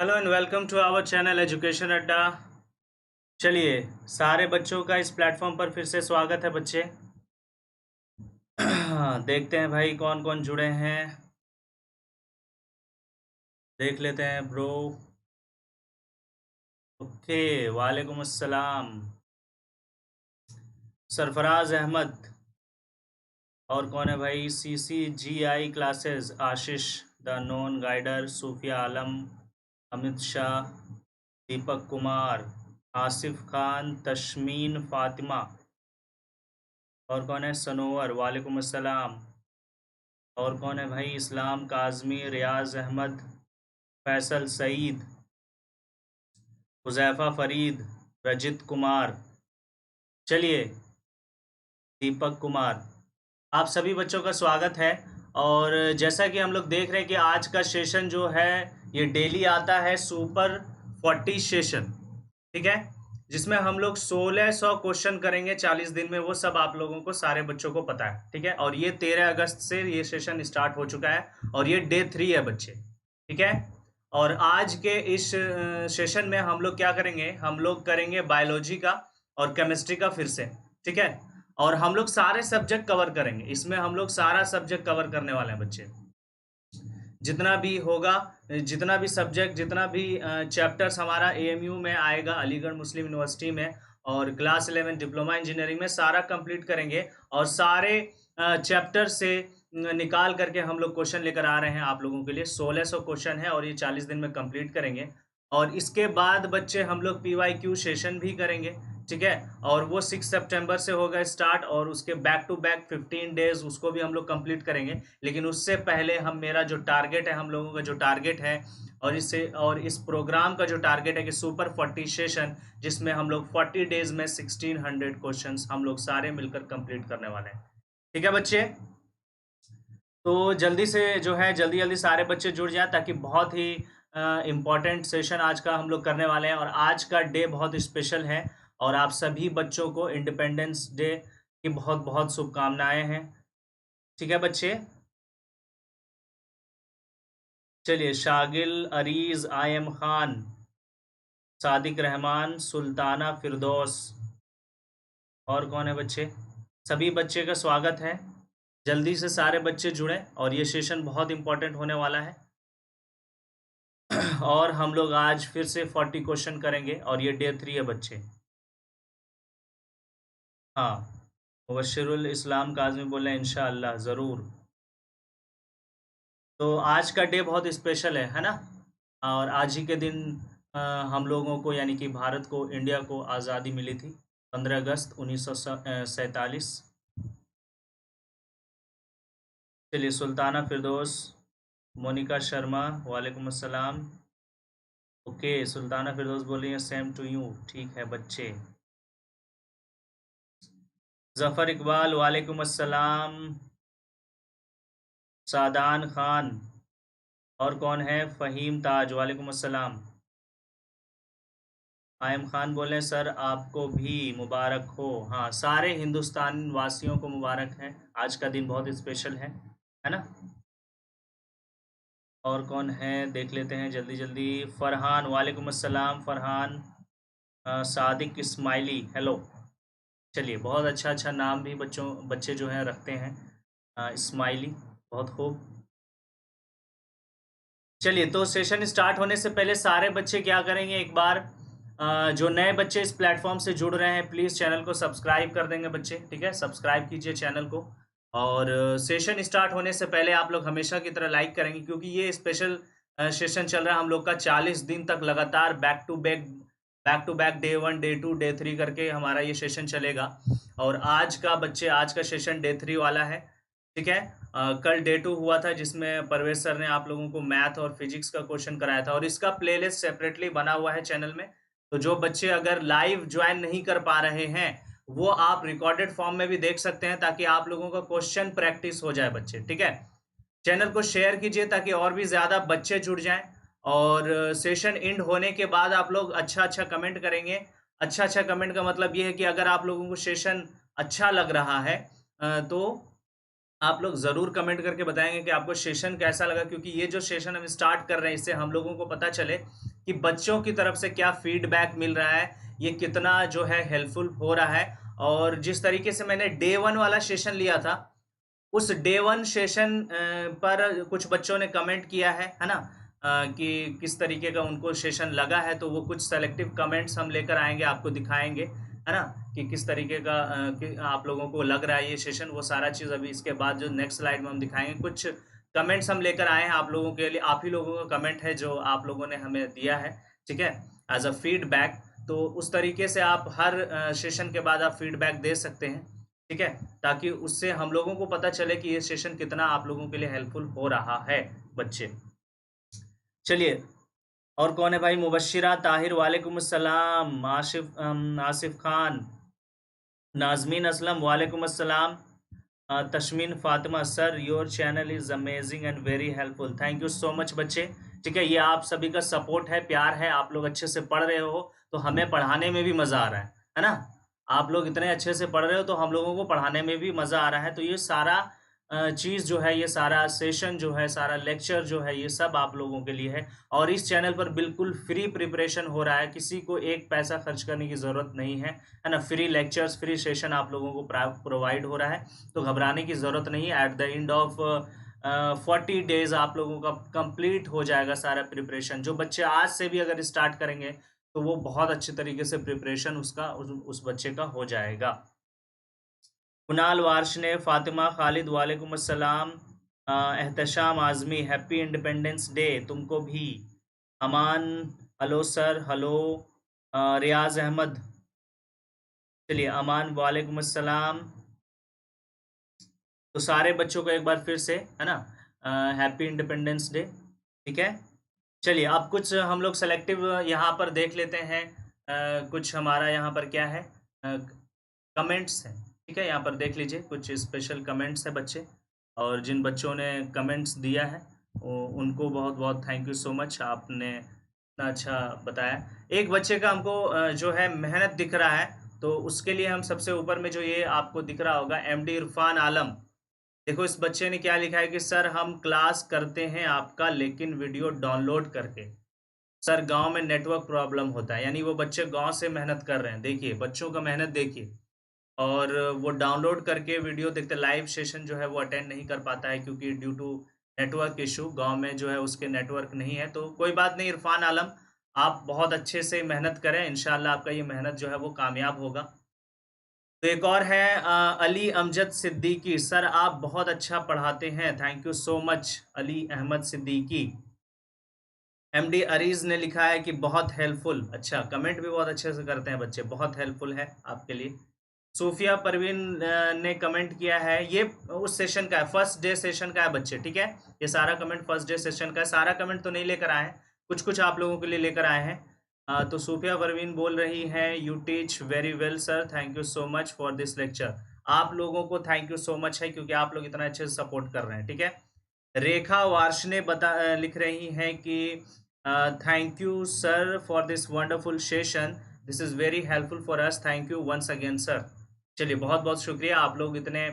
Hello and welcome to our channel education Adda. चलिए, सारे बच्चों का इस प्लेटफॉर्म पर फिर से स्वागत है बच्चे। देखते हैं भाई कौन कौन जुड़े हैं, देख लेते हैं ब्रो। ओके, वालेकुम अस्सलाम सरफराज अहमद। और कौन है भाई? CCGI classes Ashish the non guider, Sufiya Alam, Amit Shah, Deepak Kumar, Asif Khan, Tashmeen Fatima. और कौन है? सनोवर, वालेकुम अस्सलाम। और कौन है भाई? इस्लाम काज़मी, रियाज अहमद, फैसल सईद, हुज़ैफ़ा फ़रीद, रजित कुमार। चलिए, दीपक कुमार, आप सभी बच्चों का स्वागत है। और जैसा कि हम लोग देख रहे हैं कि आज का सेशन जो है ये डेली आता है सुपर 40 सेशन, ठीक है, जिसमें हम लोग 1600 क्वेश्चन करेंगे 40 दिन में। वो सब आप लोगों को, सारे बच्चों को पता है, ठीक है। और ये 13 अगस्त से ये सेशन स्टार्ट हो चुका है और ये डे 3 है बच्चे, ठीक है। और आज के इस सेशन में हम लोग क्या करेंगे? हम लोग करेंगे बायोलॉजी का और केमिस्ट्री का फिर से, ठीक है। और हम लोग सारे सब्जेक्ट कवर करेंगे, इसमें हम लोग सारा सब्जेक्ट कवर करने वाले हैं बच्चे। जितना भी होगा, जितना भी सब्जेक्ट, जितना भी चैप्टर्स हमारा AMU में आएगा, अलीगढ़ मुस्लिम यूनिवर्सिटी में, और क्लास 11 डिप्लोमा इंजीनियरिंग में सारा कंप्लीट करेंगे। और सारे चैप्टर से निकाल करके हम लोग क्वेश्चन लेकर आ रहे हैं आप लोगों के लिए। 1600 क्वेश्चन है और ये 40 दिन में कंप्लीट करेंगे। और इसके बाद बच्चे हम लोग PYQ सेशन भी करेंगे, ठीक है। और वो 6 सितंबर से होगा स्टार्ट, और उसके बैक टू बैक 15 डेज उसको भी हम लोग कंप्लीट करेंगे। लेकिन उससे पहले मेरा जो टारगेट है, हम लोगों का जो टारगेट है, और इस प्रोग्राम का जो टारगेट है कि सुपर 40 सेशन, जिसमें हम लोग 40 डेज में 1600 क्वेश्चंस हम लोग सारे मिलकर कंप्लीट करने वाले हैं, ठीक है बच्चे। तो जल्दी से जो है, जल्दी जल्दी सारे बच्चे जुड़ जाएं, ताकि बहुत ही इम्पॉर्टेंट सेशन आज का हम लोग करने वाले हैं। और आज का डे बहुत स्पेशल है, और आप सभी बच्चों को इंडिपेंडेंस डे की बहुत बहुत शुभकामनाएं हैं, ठीक है बच्चे। चलिए, शागिल, अरीज, आयम खान, सादिक रहमान, सुल्ताना फिरदौस। और कौन है बच्चे? सभी बच्चे का स्वागत है। जल्दी से सारे बच्चे जुड़ें, और ये सेशन बहुत इंपॉर्टेंट होने वाला है। और हम लोग आज फिर से 40 क्वेश्चन करेंगे, और ये डे 3 है बच्चे। हाँ, मुबश्शिरुल इस्लाम काज़मी बोले इंशाअल्लाह ज़रूर। तो आज का डे बहुत स्पेशल है ना। और आज ही के दिन हम लोगों को, यानी कि भारत को, इंडिया को आज़ादी मिली थी, 15 अगस्त 1947। चलिए, सुल्ताना फिरदौस, मोनिका शर्मा, वालेकुम अस्सलाम। ओके, सुल्ताना फिरदौस बोल रही है सेम टू यू, ठीक है बच्चे। ज़फ़र इकबाल, वालेकुम अस्सलाम। सादान खान। और कौन है? फ़हीम ताज, वालेकुम अस्सलाम। आयम खान बोले सर आपको भी मुबारक हो। हाँ, सारे हिंदुस्तान वासियों को मुबारक है, आज का दिन बहुत स्पेशल है ना। और कौन है देख लेते हैं जल्दी जल्दी। फ़रहान, वालेकुम अस्सलाम फ़रहान। सादिक इस्माइली, हेलो। चलिए, बहुत अच्छा अच्छा नाम भी बच्चे जो हैं रखते हैं। इस्माइली, बहुत खूब। चलिए, तो सेशन स्टार्ट होने से पहले सारे बच्चे क्या करेंगे, एक बार जो नए बच्चे इस प्लेटफॉर्म से जुड़ रहे हैं, प्लीज़ चैनल को सब्सक्राइब कर देंगे बच्चे, ठीक है। सब्सक्राइब कीजिए चैनल को। और सेशन स्टार्ट होने से पहले आप लोग हमेशा की तरह लाइक करेंगे, क्योंकि ये स्पेशल सेशन चल रहा है हम लोग का 40 दिन तक लगातार, back to back day 1, day 2, day 3 करके हमारा ये सेशन चलेगा। और आज का बच्चे, आज का सेशन डे 3 वाला है, ठीक है। कल डे 2 हुआ था, जिसमें परवेज सर ने आप लोगों को मैथ और फिजिक्स का क्वेश्चन कराया था, और इसका प्लेलिस्ट सेपरेटली बना हुआ है चैनल में। तो जो बच्चे अगर लाइव ज्वाइन नहीं कर पा रहे हैं, वो आप रिकॉर्डेड फॉर्म में भी देख सकते हैं, ताकि आप लोगों का क्वेश्चन प्रैक्टिस हो जाए बच्चे, ठीक है। चैनल को शेयर कीजिए ताकि और भी ज़्यादा बच्चे जुड़ जाएं। और सेशन एंड होने के बाद आप लोग अच्छा अच्छा कमेंट करेंगे। अच्छा अच्छा कमेंट का मतलब ये है कि अगर आप लोगों को सेशन अच्छा लग रहा है, तो आप लोग ज़रूर कमेंट करके बताएंगे कि आपको सेशन कैसा लगा, क्योंकि ये जो सेशन हम स्टार्ट कर रहे हैं, इससे हम लोगों को पता चले कि बच्चों की तरफ से क्या फीडबैक मिल रहा है, ये कितना जो है हेल्पफुल हो रहा है। और जिस तरीके से मैंने डे 1 वाला सेशन लिया था, उस डे 1 सेशन पर कुछ बच्चों ने कमेंट किया है ना? कि किस तरीके का उनको सेशन लगा है, तो वो कुछ सेलेक्टिव कमेंट्स हम लेकर आएँगे, आपको दिखाएँगे, है ना? कि किस तरीके का कि आप लोगों को लग रहा है ये सेशन, वो सारा चीज़ अभी इसके बाद जो नेक्स्ट स्लाइड में हम दिखाएँगे। कुछ कमेंट्स हम लेकर आए हैं आप लोगों के लिए, आप ही लोगों का कमेंट है जो आप लोगों ने हमें दिया है, ठीक है? एज़ अ फीडबैक, तो उस तरीके से आप हर सेशन के बाद आप फीडबैक दे सकते हैं, ठीक है? ताकि उससे हम लोगों को पता चले कि ये सेशन कितना आप लोगों के लिए हेल्पफुल हो रहा है बच्चे। चलिए, और कौन है भाई? मुबश्शिरा ताहिर, वालेकुम अस्सलाम। आसिफ खान, नाज़मीन असलम, वालेकुम अस्सलाम। Tasmeen Fatima, sir your channel is amazing and very helpful. Thank you so much बच्चे, ठीक है? ये आप सभी का सपोर्ट है, प्यार है, आप लोग अच्छे से पढ़ रहे हो, तो हमें पढ़ाने में भी मज़ा आ रहा है ना? आप लोग इतने अच्छे से पढ़ रहे हो, तो हम लोगों को पढ़ाने में भी मज़ा आ रहा है। तो ये सारा चीज़ जो है, ये सारा सेशन जो है, सारा लेक्चर जो है, ये सब आप लोगों के लिए है। और इस चैनल पर बिल्कुल फ्री प्रिपरेशन हो रहा है, किसी को एक पैसा खर्च करने की ज़रूरत नहीं है ना? फ्री लेक्चर्स, फ्री सेशन आप लोगों को प्रोवाइड हो रहा है, तो घबराने की ज़रूरत नहीं है। At the end of 40 days आप लोगों का कंप्लीट हो जाएगा सारा प्रिपरेशन। जो बच्चे आज से भी अगर स्टार्ट करेंगे, तो वो बहुत अच्छे तरीके से प्रिपरेशन उसका उस बच्चे का हो जाएगा। कुणाल वार्ष्णेय, फातिमा खालिद, वालेकुम अस्सलाम। Ehtesham Azmi, happy independence day तुमको भी। अमान, हेलो सर, हेलो। रियाज अहमद, चलिए अमान, वालेकुम अस्सलाम। तो सारे बच्चों को एक बार फिर से, है ना, हैप्पी इंडिपेंडेंस डे, ठीक है? चलिए, अब कुछ हम लोग सेलेक्टिव यहाँ पर देख लेते हैं। कुछ हमारा यहाँ पर क्या है, कमेंट्स हैं, ठीक है? यहाँ पर देख लीजिए, कुछ स्पेशल कमेंट्स हैं बच्चे, और जिन बच्चों ने कमेंट्स दिया है उनको बहुत बहुत थैंक यू सो मच, आपने इतना अच्छा बताया। एक बच्चे का हमको जो है मेहनत दिख रहा है, तो उसके लिए हम सबसे ऊपर में जो ये आपको दिख रहा होगा, एमडी इरफान आलम। देखो इस बच्चे ने क्या लिखा है कि सर हम क्लास करते हैं आपका, लेकिन वीडियो डाउनलोड करके, सर गांव में नेटवर्क प्रॉब्लम होता है। यानी वो बच्चे गांव से मेहनत कर रहे हैं, देखिए बच्चों का मेहनत देखिए, और वो डाउनलोड करके वीडियो देखते, लाइव सेशन जो है वो अटेंड नहीं कर पाता है, क्योंकि ड्यू टू नेटवर्क इशू गांव में जो है उसके नेटवर्क नहीं है। तो कोई बात नहीं इरफान आलम, आप बहुत अच्छे से मेहनत करें, इंशाल्लाह आपका ये मेहनत जो है वो कामयाब होगा। तो एक और है अली अमजद सिद्दीकी, सर आप बहुत अच्छा पढ़ाते हैं, thank you so much Ali Ahmed Siddiqui. MD Areej ने लिखा है कि बहुत हेल्पफुल, अच्छा कमेंट भी बहुत अच्छे से करते हैं बच्चे, बहुत हेल्पफुल है आपके लिए। सूफिया परवीन ने कमेंट किया है, ये उस सेशन का है, फर्स्ट डे सेशन का है बच्चे, ठीक है? ये सारा कमेंट फर्स्ट डे सेशन का है, सारा कमेंट तो नहीं लेकर आए हैं, कुछ कुछ आप लोगों के लिए लेकर आए हैं। तो सूफिया परवीन बोल रही हैं, you teach very well sir, thank you so much for this lecture. आप लोगों को थैंक यू सो मच है, क्योंकि आप लोग इतना अच्छे से सपोर्ट कर रहे हैं, ठीक है? रेखा वार्ष्णे लिख रही हैं कि thank you sir for this wonderful session, this is very helpful for us, thank you once again sir. चलिए बहुत बहुत शुक्रिया, आप लोग इतने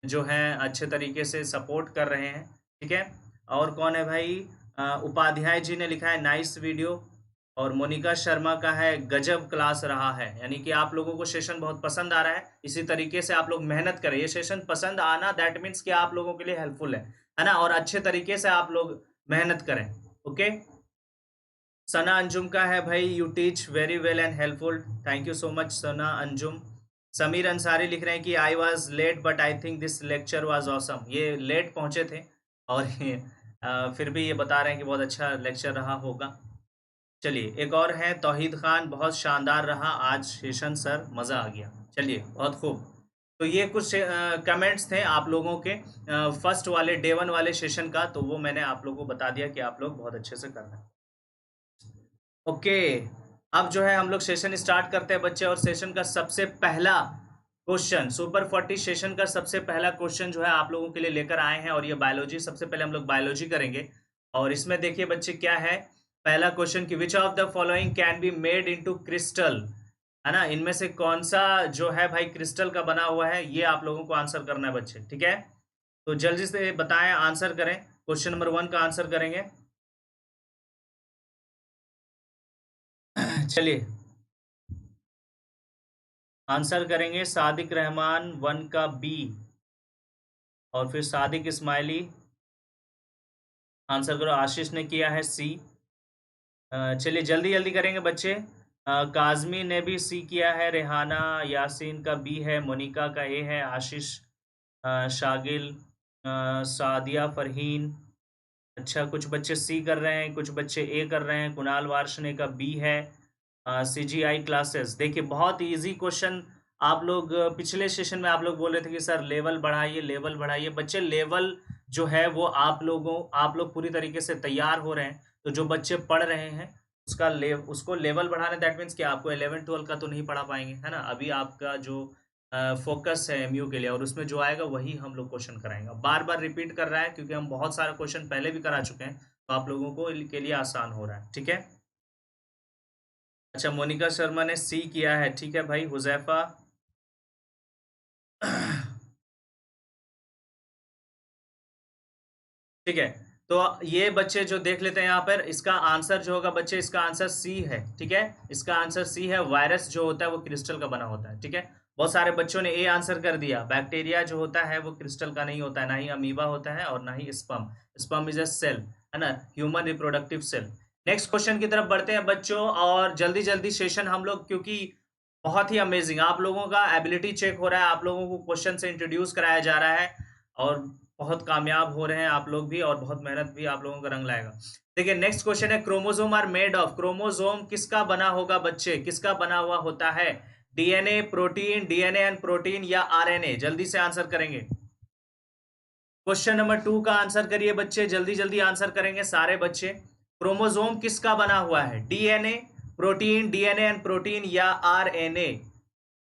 जो हैं अच्छे तरीके से सपोर्ट कर रहे हैं, ठीक है? और कौन है भाई? उपाध्याय जी ने लिखा है नाइस वीडियो, और मोनिका शर्मा का है गजब क्लास रहा है। यानी कि आप लोगों को सेशन बहुत पसंद आ रहा है, इसी तरीके से आप लोग मेहनत करें। ये सेशन पसंद आना दैट मीन्स कि आप लोगों के लिए हेल्पफुल है ना? और अच्छे तरीके से आप लोग मेहनत करें, ओके? सना अंजुम का है भाई, you teach very well and helpful, thank you so much Sana Anjum. Sameer Ansari लिख रहे हैं कि I was late but I think this lecture was awesome. ये लेट पहुंचे थे, और फिर भी ये बता रहे हैं कि बहुत अच्छा लेक्चर रहा होगा। चलिए एक और है तौहीद खान, बहुत शानदार रहा आज सेशन सर, मज़ा आ गया। चलिए बहुत खूब। तो ये कुछ कमेंट्स थे आप लोगों के फर्स्ट वाले डे 1 वाले सेशन का, तो वो मैंने आप लोगों को बता दिया कि आप लोग बहुत अच्छे से कर रहे हैं। ओके, अब जो है हम लोग सेशन स्टार्ट करते हैं बच्चे, और सेशन का सबसे पहला क्वेश्चन, सुपर 40 सेशन का सबसे पहला क्वेश्चन जो है आप लोगों के लिए लेकर आए हैं, और ये बायोलॉजी, सबसे पहले हम लोग बायोलॉजी करेंगे। और इसमें देखिए बच्चे क्या है, पहला क्वेश्चन कि which of the following can be made into crystal, है ना? इनमें से कौन सा जो है भाई क्रिस्टल का बना हुआ है, ये आप लोगों को आंसर करना है बच्चे, ठीक है? तो जल्दी से बताएं, आंसर करें, क्वेश्चन नंबर 1 का आंसर करेंगे। चलिए आंसर करेंगे सादिक रहमान 1 का बी, और फिर सादिक इस्माइली आंसर करो। आशीष ने किया है सी। चलिए जल्दी जल्दी करेंगे बच्चे। काजमी ने भी सी किया है, रेहाना यासीन का बी है, मोनिका का ए है, आशीष शागिल सादिया फरहीन। अच्छा, कुछ बच्चे सी कर रहे हैं, कुछ बच्चे ए कर रहे हैं। कुणाल वार्षणे का बी है। CGI क्लासेस, देखिए बहुत इजी क्वेश्चन। आप लोग पिछले सेशन में आप लोग बोल रहे थे कि सर लेवल बढ़ाइए लेवल बढ़ाइए। बच्चे लेवल जो है वो आप लोग पूरी तरीके से तैयार हो रहे हैं, तो जो बच्चे पढ़ रहे हैं उसको लेवल बढ़ाना। दैट मीन्स कि आपको 11-12 का तो नहीं पढ़ा पाएंगे, है ना। अभी आपका जो फोकस है MU के लिए, और उसमें जो आएगा वही हम लोग क्वेश्चन कराएंगे। बार बार रिपीट कर रहा है क्योंकि हम बहुत सारा क्वेश्चन पहले भी करा चुके हैं, तो आप लोगों को के लिए आसान हो रहा है, ठीक है। अच्छा, मोनिका शर्मा ने सी किया है, ठीक है भाई। हुजैफा ठीक है। तो ये बच्चे जो देख लेते हैं यहाँ पर, इसका आंसर जो होगा बच्चे, इसका आंसर सी है, ठीक है। इसका आंसर सी है। वायरस जो होता है वो क्रिस्टल का बना होता है, ठीक है। बहुत सारे बच्चों ने ए आंसर कर दिया। बैक्टीरिया जो होता है वो क्रिस्टल का नहीं होता है, ना ही अमीबा होता है और ना ही sperm. Sperm is a cell, है ना, human reproductive cell. Next question की तरफ बढ़ते हैं बच्चों, और जल्दी जल्दी सेशन हम लोग, क्योंकि बहुत ही अमेजिंग आप लोगों का एबिलिटी चेक हो रहा है, आप लोगों को क्वेश्चन से इंट्रोड्यूस कराया जा रहा है, और बहुत कामयाब हो रहे हैं आप लोग भी, और बहुत मेहनत भी आप लोगों का रंग लाएगा। देखिए नेक्स्ट क्वेश्चन है, chromosome are made of. Chromosome किसका बना होगा बच्चे, किसका बना हुआ होता है? DNA protein, DNA and protein, या आरएनए? जल्दी से आंसर करेंगे। क्वेश्चन नंबर 2 का आंसर करिए बच्चे, जल्दी जल्दी आंसर करेंगे सारे बच्चे। क्रोमोसोम किसका बना हुआ है? DNA, protein, DNA and protein, या आरएनए?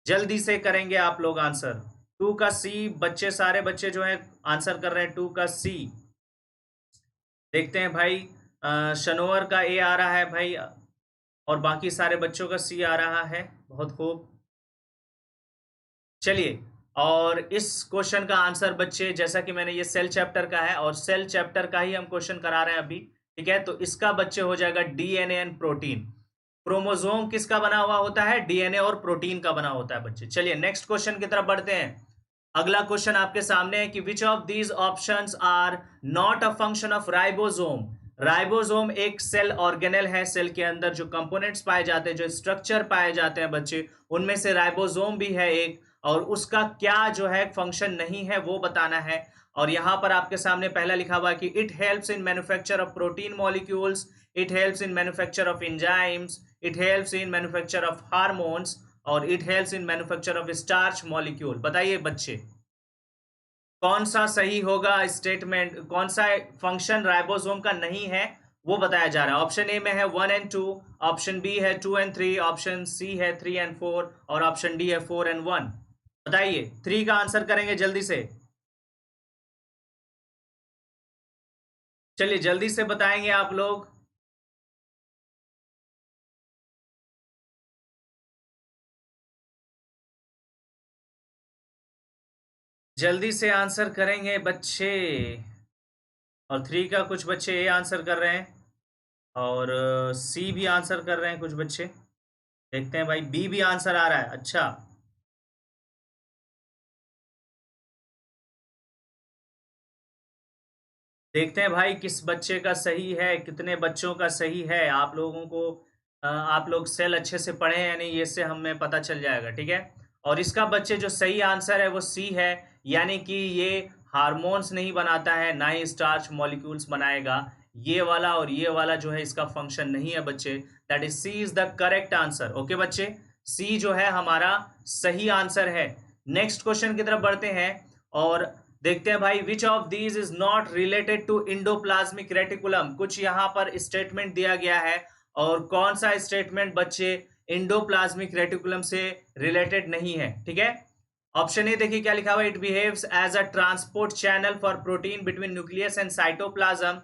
जल्दी से करेंगे आप लोग आंसर। 2 का सी बच्चे, सारे बच्चे जो है आंसर कर रहे हैं 2 का सी। देखते हैं भाई, शनोवर का ए आ रहा है भाई, और बाकी सारे बच्चों का सी आ रहा है। बहुत खूब। चलिए, और इस क्वेश्चन का आंसर बच्चे, जैसा कि मैंने, ये सेल चैप्टर का है और सेल चैप्टर का ही हम क्वेश्चन करा रहे हैं अभी, ठीक है। तो इसका बच्चे हो जाएगा डीएनए एंड प्रोटीन। क्रोमोसोम किसका बना हुआ होता है? डीएनए और प्रोटीन का बना होता है बच्चे। चलिए नेक्स्ट क्वेश्चन की तरफ बढ़ते हैं। अगला क्वेश्चन आपके सामने है कि which of these options are not a function of ribosome. Ribosome एक सेल ऑर्गेनेल है, सेल के अंदर जो कंपोनेंट्स पाए जाते हैं, जो स्ट्रक्चर पाए जाते हैं बच्चे, उनमें से राइबोसोम भी है एक, और उसका क्या जो है फंक्शन नहीं है वो बताना है। और यहां पर आपके सामने पहला लिखा हुआ है कि it helps in manufacture of protein molecules, it helps in manufacture of enzymes, it helps in manufacture of hormones, और it helps in manufacture of starch molecule. बताइए बच्चे कौन सा सही होगा स्टेटमेंट, कौन सा फंक्शन राइबोसोम का नहीं है वो बताया जा रहा है। ऑप्शन ए में है 1 एंड 2, ऑप्शन बी है 2 एंड 3, ऑप्शन सी है 3 एंड 4, और ऑप्शन डी है 4 एंड 1। बताइए 3 का आंसर करेंगे जल्दी से। चलिए जल्दी से बताएंगे आप लोग। जल्दी से आंसर करेंगे बच्चे। और 3 का कुछ बच्चे ए आंसर कर रहे हैं, और सी भी आंसर कर रहे हैं कुछ बच्चे। देखते हैं भाई, बी भी आंसर आ रहा है। अच्छा, देखते हैं भाई किस बच्चे का सही है, कितने बच्चों का सही है। आप लोगों को आप लोग सेल अच्छे से पढ़े हैं या नहीं, ये से हमें पता चल जाएगा, ठीक है। और इसका बच्चे जो सही आंसर है वो सी है, यानी कि ये हार्मोन्स नहीं बनाता है, ना ही स्टार्च मॉलिक्यूल्स बनाएगा। ये वाला और ये वाला जो है इसका फंक्शन नहीं है बच्चे। That is C is the correct answer. Okay बच्चे, सी जो है हमारा सही आंसर है। नेक्स्ट क्वेश्चन की तरफ बढ़ते हैं, और देखते हैं भाई, which of these is not related to endoplasmic reticulum. कुछ यहाँ पर स्टेटमेंट दिया गया है, और कौन सा स्टेटमेंट बच्चे इंडोप्लाज्मिक रेटिकुलम से रिलेटेड नहीं है, ठीक है। ऑप्शन ए देखिए क्या लिखा हुआ है, it behaves as a transport channel for protein between nucleus and cytoplasm.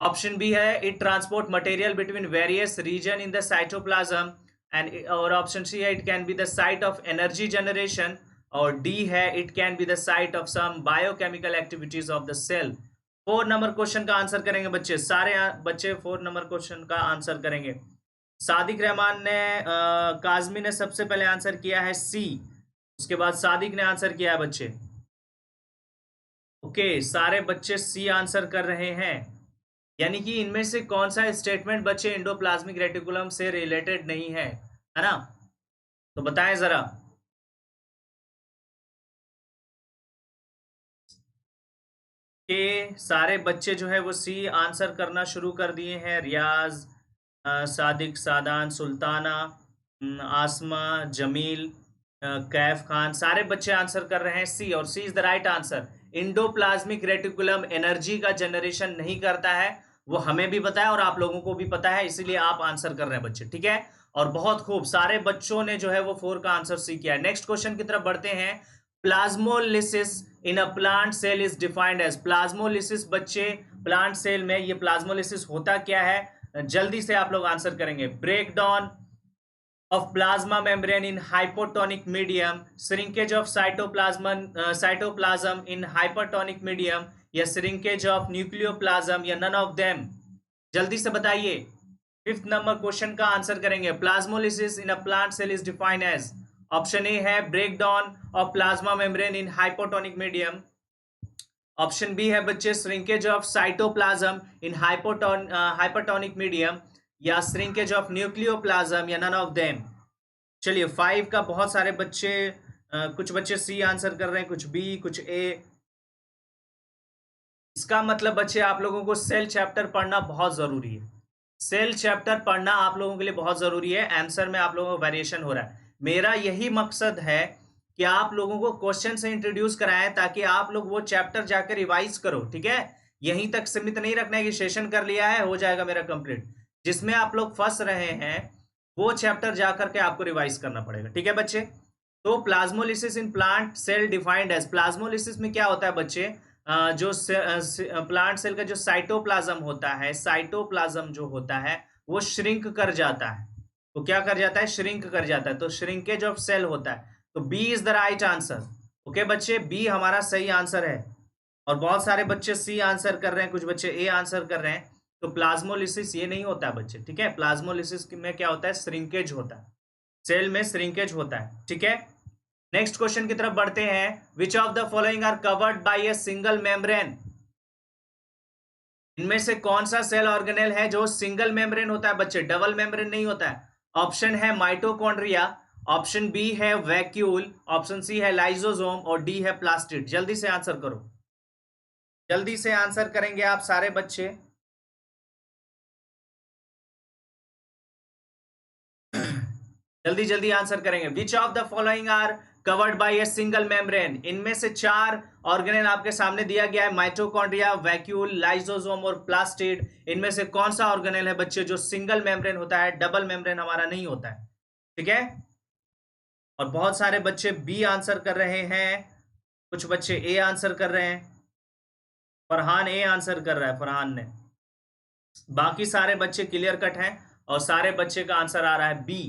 Option B है, it transport material between various region in the cytoplasm, and और ऑप्शन सी है, it can be the site of energy generation, और D है, it can be the site of some biochemical activities of the cell. 4 number question का answer करेंगे बच्चे, सारे बच्चे 4 number question का आंसर करेंगे। सादिक रहमान ने काजमी ने सबसे पहले आंसर किया है सी, उसके बाद सादिक ने आंसर किया है बच्चे। ओके, सारे बच्चे सी आंसर कर रहे हैं, यानी कि इनमें से कौन सा स्टेटमेंट बच्चे इंडोप्लाज्मिक रेटिकुलम से रिलेटेड नहीं है ना? तो बताएं जरा। के सारे बच्चे जो है वो सी आंसर करना शुरू कर दिए हैं। रियाज, सादिक, सादान, सुल्ताना, आसमा, जमील, कैफ खान, सारे बच्चे आंसर कर रहे हैं सी, और C is the right answer. Endoplasmic reticulum energy का जनरेशन नहीं करता है, वो हमें भी पता है और आप लोगों को भी पता है, इसीलिए आप आंसर कर रहे हैं बच्चे, ठीक है। और बहुत खूब, सारे बच्चों ने जो है वो 4 का आंसर सी किया है। नेक्स्ट क्वेश्चन की तरफ बढ़ते हैं। Plasmolysis in a plant cell is defined as. Plasmolysis बच्चे, प्लांट सेल में ये प्लाज्मोलिसिस होता क्या है, जल्दी से आप लोग आंसर करेंगे। Break down of plasma membrane in hypotonic medium, shrinkage of cytoplasm in hypertonic medium, या shrinkage of nucleoplasm, या none of them? जल्दी से बताइए। 5th नंबर क्वेश्चन का आंसर करेंगे। Plasmolysis in a plant cell is defined as. Option A है break down of plasma membrane in hypotonic medium. Option B है बच्चे shrinkage of cytoplasm in hypertonic medium, या shrinkage of nucleoplasm, या none of them. चलिए 5 का बहुत सारे बच्चे, कुछ बच्चे सी आंसर कर रहे हैं, कुछ बी, कुछ ए। इसका मतलब बच्चे आप लोगों को सेल चैप्टर पढ़ना बहुत जरूरी है। सेल चैप्टर पढ़ना आप लोगों के लिए बहुत जरूरी है। आंसर में आप लोगों को वेरिएशन हो रहा है। मेरा यही मकसद है कि आप लोगों को क्वेश्चन से इंट्रोड्यूस कराएं, ताकि आप लोग वो चैप्टर जाकर रिवाइज करो, ठीक है। यहीं तक सीमित नहीं रखना है कि सेशन कर लिया है हो जाएगा मेरा कंप्लीट। जिसमें आप लोग फंस रहे हैं वो चैप्टर जाकर के आपको रिवाइज करना पड़ेगा, ठीक है बच्चे। तो plasmolysis in plant cell defined as. Plasmolysis में क्या होता है बच्चे, जो प्लांट सेल का जो साइटोप्लाज्म होता है, साइटोप्लाज्म जो होता है वो श्रिंक कर जाता है। तो क्या कर जाता है, श्रिंक कर जाता है, तो श्रिंकेज ऑफ सेल होता है। तो B is the right answer. Okay बच्चे, बी हमारा सही आंसर है। और बहुत सारे बच्चे सी आंसर कर रहे हैं, कुछ बच्चे ए आंसर कर रहे हैं। तो प्लाज्मोलिसिस ये नहीं होता है बच्चे, ठीक है। प्लाज्मोलिसिस में क्या होता है, श्रिंकेज होता है, सेल में श्रिंकेज होता है, ठीक है। नेक्स्ट क्वेश्चन की तरफ बढ़ते हैं। Which of the following are covered by a single membrane. इनमें से कौन सा सेल ऑर्गेनेल है जो सिंगल मेम्ब्रेन होता है बच्चे, डबल मेम्ब्रेन नहीं होता है। ऑप्शन है माइटोकॉन्ड्रिया, ऑप्शन बी है वैक्यूल, ऑप्शन सी है लाइजोसोम, और डी है प्लास्टिड। जल्दी से आंसर करो, जल्दी से आंसर करेंगे आप सारे बच्चे। जल्दी जल्दी आंसर करेंगे। Which of the following are covered by a single membrane. इनमें से 4 ऑर्गेनेल आपके सामने दिया गया है, माइटोकॉन्ड्रिया, वैक्यूल, लाइसोसोम और प्लास्टिड। इनमें से कौन सा ऑर्गेनेल है बच्चे जो सिंगल मेम्ब्रेन होता है, डबल मेम्ब्रेन हमारा नहीं होता है, ठीक है। और बहुत सारे बच्चे बी आंसर कर रहे हैं, कुछ बच्चे ए आंसर कर रहे हैं। फरहान ए आंसर कर रहा है, फरहान ने। बाकी सारे बच्चे क्लियर कट हैं, और सारे बच्चे का आंसर आ रहा है बी।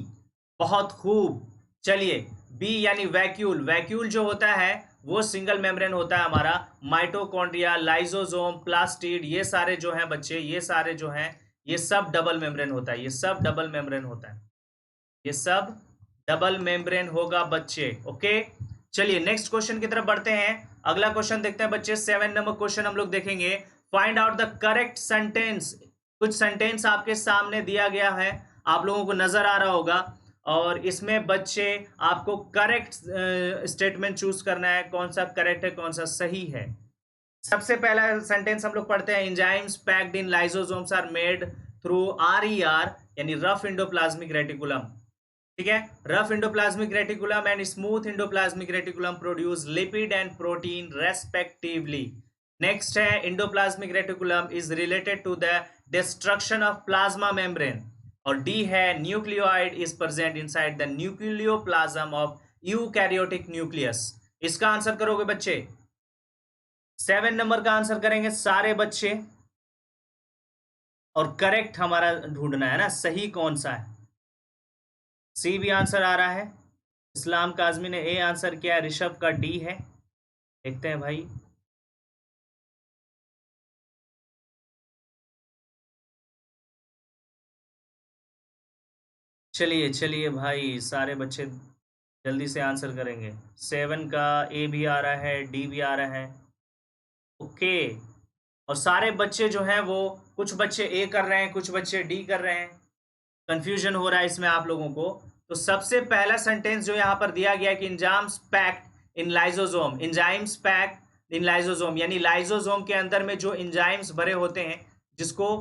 बहुत खूब। चलिए, बी यानी वैक्यूल। वैक्यूल जो होता है वो सिंगल मेम्ब्रेन होता है हमारा। माइटोकॉन्ड्रिया, लाइसोसोम, प्लास्टिड, ये सारे जो हैं बच्चे, ये सारे जो हैं, ये सब डबल मेम्ब्रेन होता है, ये सब डबल मेम्ब्रेन होता है, ये सब डबल मेम्ब्रेन होगा बच्चे, ओके। चलिए नेक्स्ट क्वेश्चन की तरफ बढ़ते हैं। अगला क्वेश्चन देखते हैं बच्चे। 7 नंबर क्वेश्चन हम लोग देखेंगे। Find out the correct sentence. कुछ सेंटेंस आपके सामने दिया गया है, आप लोगों को नजर आ रहा होगा, और इसमें बच्चे आपको करेक्ट स्टेटमेंट चूज करना है, कौन सा करेक्ट है, कौन सा सही है। सबसे पहला सेंटेंस हम लोग पढ़ते हैं। Enzymes packed in lysosomes are made through RER, यानी रफ इंडोप्लाज्मिक रेटिकुलम, ठीक है। Rough endoplasmic reticulum and smooth endoplasmic reticulum produce lipid and protein respectively. Next है endoplasmic reticulum is related to the destruction of plasma membrane. और D है nucleoid is present inside the nucleoplasm of eukaryotic nucleus. इसका answer करोगे बच्चे, 7 number का answer करेंगे सारे बच्चे। और करेक्ट हमारा ढूंढना है ना, सही कौन सा है। सी भी आंसर आ रहा है। इस्लाम काजमी ने ए आंसर किया, ऋषभ का डी है। देखते हैं भाई। चलिए चलिए भाई, सारे बच्चे जल्दी से आंसर करेंगे। 7 का ए भी आ रहा है, डी भी आ रहा है। ओके। और सारे बच्चे जो हैं वो, कुछ बच्चे ए कर रहे हैं, कुछ बच्चे डी कर रहे हैं। कंफ्यूजन हो रहा है इसमें आप लोगों को। तो सबसे पहला सेंटेंस जो यहाँ पर दिया गया है कि एंजाइम्स पैक्ड इन लाइसोसोम, एंजाइम्स पैक्ड इन लाइसोसोम, यानी लाइसोसोम के अंदर में जो एंजाइम्स भरे होते हैं, जिसको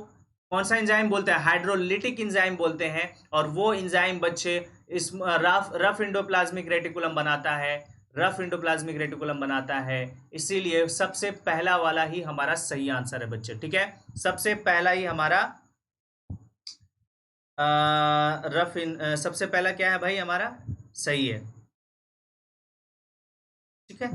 कौन सा एंजाइम बोलते हैं, हाइड्रोलिटिक एंजाइम बोलते हैं। और वो एंजाइम बच्चे इस रफ इंडोप्लाज्मिक रेटिकुलम बनाता है, रफ इंडोप्लाज्मिक रेटिकुलम बनाता है। इसीलिए सबसे पहला वाला ही हमारा सही आंसर है बच्चे, ठीक है। सबसे पहला ही हमारा सबसे पहला क्या है भाई हमारा, सही है, ठीक है।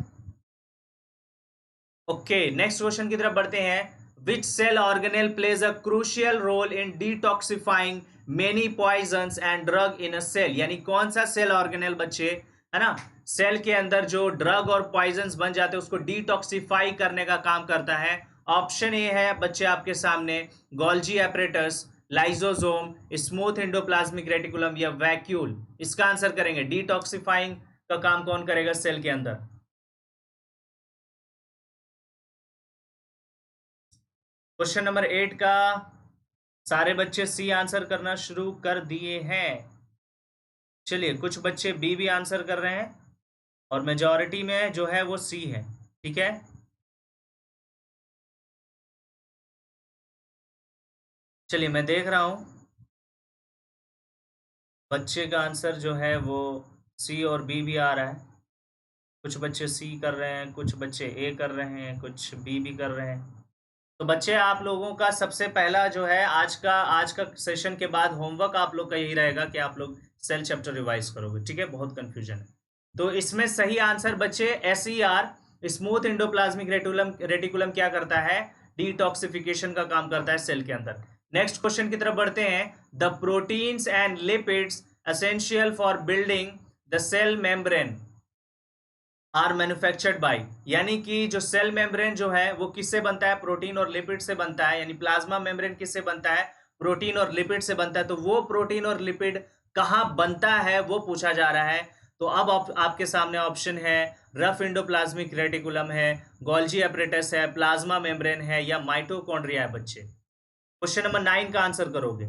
ओके, नेक्स्ट क्वेश्चन की तरफ बढ़ते हैं। Which cell organelle plays a crucial role in detoxifying many poisons and drug in a cell, यानी कौन सा सेल ऑर्गेनेल बच्चे, है ना, सेल के अंदर जो ड्रग और पॉइजन्स बन जाते हैं उसको डिटॉक्सिफाई करने का काम करता है। ऑप्शन ए है बच्चे आपके सामने, Golgi apparatus, lysosome, smooth endoplasmic reticulum या वैक्यूल। इसका आंसर करेंगे, डिटॉक्सिफाइंग का काम कौन करेगा सेल के अंदर। क्वेश्चन नंबर 8 का सारे बच्चे सी आंसर करना शुरू कर दिए हैं। चलिए, कुछ बच्चे बी भी आंसर कर रहे हैं और मेजॉरिटी में जो है वो सी है, ठीक है। चलिए, मैं देख रहा हूं बच्चे का आंसर जो है वो सी और बी भी आ रहा है। कुछ बच्चे सी कर रहे हैं, कुछ बच्चे ए कर रहे हैं, कुछ बी भी कर रहे हैं। तो बच्चे, आप लोगों का सबसे पहला जो है आज का सेशन के बाद होमवर्क आप लोग का यही रहेगा कि आप लोग सेल चैप्टर रिवाइज करोगे, ठीक है। बहुत कंफ्यूजन है। तो इसमें सही आंसर बच्चे SER, स्मूथ एंडोप्लाज्मिक रेटिकुलम क्या करता है, डिटॉक्सिफिकेशन का काम करता है सेल के अंदर। नेक्स्ट क्वेश्चन की तरफ बढ़ते हैं। The proteins and lipids essential for building the cell membrane are manufactured by, यानी कि जो सेल मेम्ब्रेन जो है वो किससे बनता है, प्रोटीन और लिपिड से बनता है। यानी प्लाज्मा मेम्ब्रेन किससे बनता है, प्रोटीन और लिपिड से बनता है। तो वो प्रोटीन और लिपिड कहाँ बनता है वो पूछा जा रहा है। तो अब आपके सामने ऑप्शन है, रफ इंडोप्लाज्मिक रेटिकुलम है, गोल्जी एपरेटस है, प्लाज्मा मेम्ब्रेन है या माइटोकॉन्ड्रिया है बच्चे। क्वेश्चन नंबर 9 का आंसर करोगे,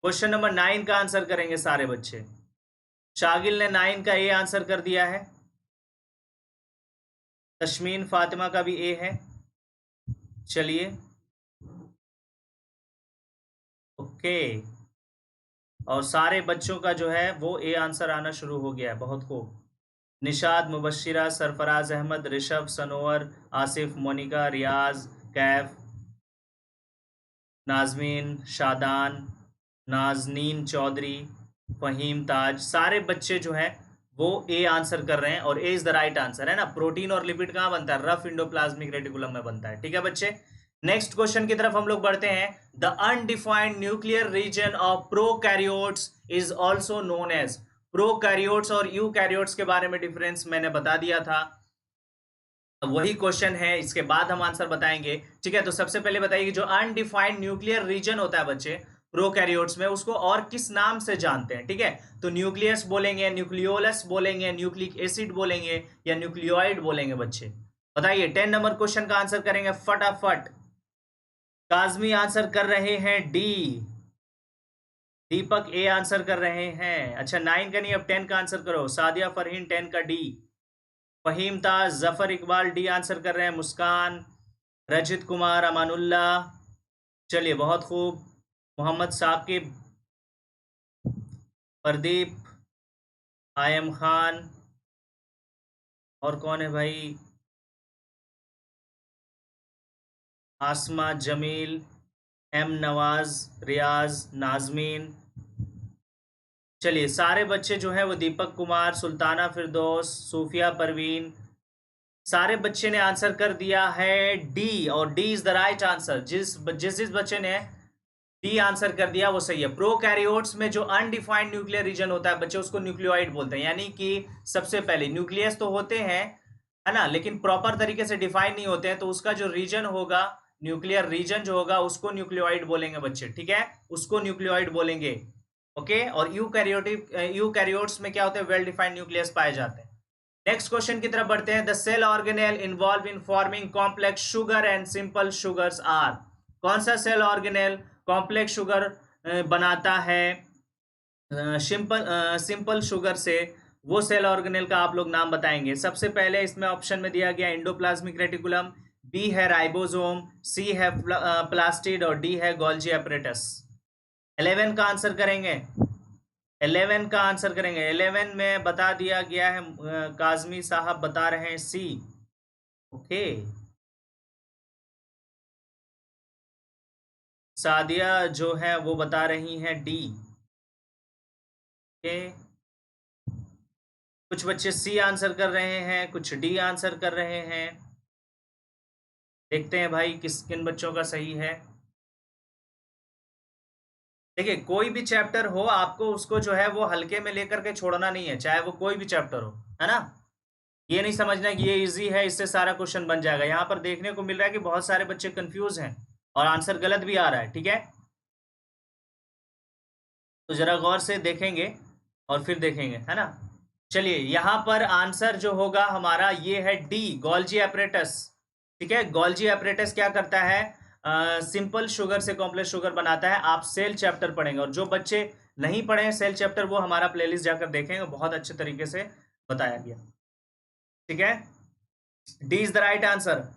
क्वेश्चन नंबर 9 का आंसर करेंगे सारे बच्चे। शागिल ने 9 का ए आंसर कर दिया है, तस्मीन फातिमा का भी ए है। चलिए, ओके। और सारे बच्चों का जो है वो ए आंसर आना शुरू हो गया है, बहुत खूब। निशाद, मुबशिरा, सरफराज अहमद, ऋषभ, सनोवर, आसिफ, मोनिका, रियाज, कैफ, नाजमीन, शादान, नाजनीन चौधरी, फ़हीम, ताज, सारे बच्चे जो हैं वो ए आंसर कर रहे हैं और A is the right answer, है ना। प्रोटीन और लिपिड कहाँ बनता है, रफ इंडोप्लाज्मिक रेटिकुलम में बनता है, ठीक है बच्चे। नेक्स्ट क्वेश्चन की तरफ हम लोग बढ़ते हैं। The undefined nuclear region of prokaryotes is also known as, prokaryotes और यूकैरियोट्स के बारे में डिफरेंस मैंने बता दिया था, वही क्वेश्चन है, इसके बाद हम आंसर बताएंगे, ठीक है। तो सबसे पहले बताइए कि जो अनडिफाइंड न्यूक्लियर रीजन होता है बच्चे प्रोकैरियोट्स में, उसको और किस नाम से जानते हैं, ठीक है। तो न्यूक्लियस बोलेंगे, न्यूक्लियोलस बोलेंगे, न्यूक्लिक एसिड बोलेंगे या न्यूक्लियोइड बोलेंगे बच्चे। बताइए, 10 नंबर क्वेश्चन का आंसर करेंगे फटाफट। काजमी आंसर कर रहे हैं डी, दीपक ए आंसर कर रहे हैं। अच्छा, 9 का नहीं, अब 10 का आंसर करो। सादिया फरहीन 10 का डी, फहीम ताज, जफर इकबाल डी आंसर कर रहे हैं, मुस्कान, रजित कुमार, अमानुल्ला, चलिए बहुत खूब, मोहम्मद साकिब, प्रदीप, आयम खान, और कौन है भाई, आसमा, जमील, एम नवाज, रियाज, नाजमीन। चलिए, सारे बच्चे जो हैं वो दीपक कुमार, सुल्ताना फिरदौस, सूफिया परवीन, सारे बच्चे ने आंसर कर दिया है डी, और D is the right answer. जिस जिस बच्चे ने डी आंसर कर दिया वो सही है। प्रोकैरियोट्स में जो अनडिफाइंड न्यूक्लियर रीजन होता है बच्चे, उसको न्यूक्लियोइड बोलते हैं, यानी कि सबसे पहले न्यूक्लियस तो होते हैं, है ना, लेकिन प्रॉपर तरीके से डिफाइन नहीं होते हैं, तो उसका जो रीजन होगा न्यूक्लियर रीजन जो होगा उसको न्यूक्लियोइड बोलेंगे बच्चे, ठीक है, उसको न्यूक्लियोइड बोलेंगे। ओके, और यूकैरियोट्स में क्या होते हैं, वेल डिफाइंड न्यूक्लियस पाए जाते हैं। नेक्स्ट क्वेश्चन की तरफ बढ़ते हैं। The cell organelle involve in forming complex sugar and simple sugars are. कौन सा सेल ऑर्गेनेल कॉम्प्लेक्स शुगर बनाता है सिंपल शुगर से, वो सेल ऑर्गेनेल का आप लोग नाम बताएंगे। सबसे पहले इसमें ऑप्शन में दिया गया एंडोप्लाज्मिक रेटिकुलम, बी है राइबोसोम, सी है प्लास्टिड और डी है गोल्जी एपरेटस। 11 का आंसर करेंगे, 11 का आंसर करेंगे। 11 में बता दिया गया है, काजमी साहब बता रहे हैं सी। ओके, सादिया जो है वो बता रही हैं डी। ओके, कुछ बच्चे सी आंसर कर रहे हैं, कुछ डी आंसर कर रहे हैं। देखते हैं भाई किन बच्चों का सही है। देखिए, कोई भी चैप्टर हो आपको उसको जो है वो हल्के में लेकर के छोड़ना नहीं है, चाहे वो कोई भी चैप्टर हो, है ना। ये नहीं समझना कि ये इजी है इससे सारा क्वेश्चन बन जाएगा। यहाँ पर देखने को मिल रहा है कि बहुत सारे बच्चे कंफ्यूज हैं और आंसर गलत भी आ रहा है, ठीक है। तो जरा गौर से देखेंगे और फिर देखेंगे, है ना। चलिए, यहाँ पर आंसर जो होगा हमारा ये है डी, गोल्जी एपरेटस। ठीक है, गोल्जी एपरेटस क्या करता है, सिंपल शुगर से कॉम्प्लेक्स शुगर बनाता है। आप सेल चैप्टर पढ़ेंगे, और जो बच्चे नहीं पढ़े हैं सेल चैप्टर वो हमारा प्लेलिस्ट जाकर देखेंगे, बहुत अच्छे तरीके से बताया गया। ठीक है, D is the right answer.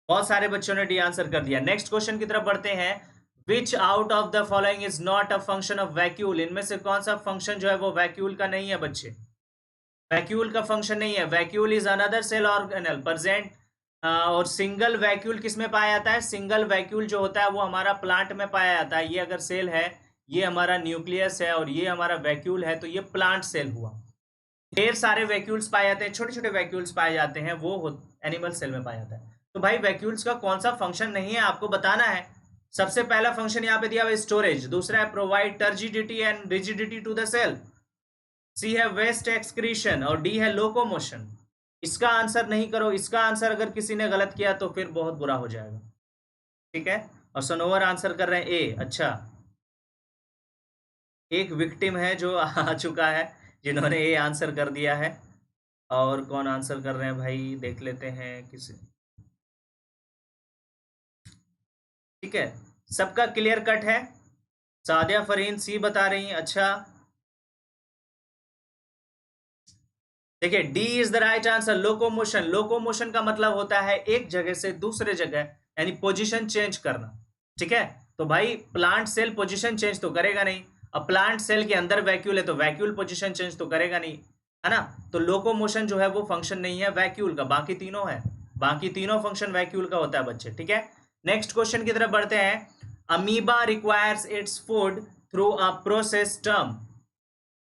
बहुत सारे बच्चों ने डी आंसर कर दिया। नेक्स्ट क्वेश्चन की तरफ बढ़ते हैं। विच out of the following is not a function of vacuole. इनमें से कौन सा फंक्शन जो है वो वैक्यूल का नहीं है बच्चे, वैक्यूल का फंक्शन नहीं है। Vacuole is another cell organelle present, और सिंगल वैक्यूल किस में पाया जाता है, सिंगल वैक्यूल जो होता है वो हमारा प्लांट में पाया जाता है। ये अगर सेल है, ये हमारा न्यूक्लियस है और ये हमारा वैक्यूल है, तो ये प्लांट सेल हुआ। ढेर सारे वैक्यूल्स पाए जाते हैं, छोटे छोटे वैक्यूल्स पाए जाते हैं, वो एनिमल सेल में पाया जाता है। तो भाई वैक्यूल्स का कौन सा फंक्शन नहीं है आपको बताना है। सबसे पहला फंक्शन यहाँ पे दिया हुआ स्टोरेज, दूसरा है provide turgidity and rigidity to the cell, C है वेस्ट एक्सक्रीशन और डी है लोकोमोशन। इसका आंसर नहीं करो, इसका आंसर अगर किसी ने गलत किया तो फिर बहुत बुरा हो जाएगा। ठीक है, और सनोवर आंसर कर रहे हैं ए। अच्छा, एक विक्टिम है जो आ चुका है जिन्होंने ए आंसर कर दिया है। और कौन आंसर कर रहे हैं भाई, देख लेते हैं किसी। ठीक है, सबका क्लियर कट है। सादिया फरहीन सी बता रही हैं। अच्छा, देखिए D is the right answer, locomotion. Locomotion का मतलब होता है एक जगह से दूसरे जगह, यानी पोजीशन चेंज करना। ठीक है, तो भाई प्लांट सेल पोजीशन चेंज तो करेगा नहीं। अब प्लांट सेल के अंदर वैक्यूल है तो वैक्यूल पोजीशन चेंज तो करेगा नहीं, है ना। तो लोकोमोशन जो है वो फंक्शन नहीं है वैक्यूल का, बाकी तीनों है, बाकी तीनों फंक्शन वैक्यूल का होता है बच्चे। ठीक है, नेक्स्ट क्वेश्चन की तरफ बढ़ते हैं। Amoeba requires its food through a process term.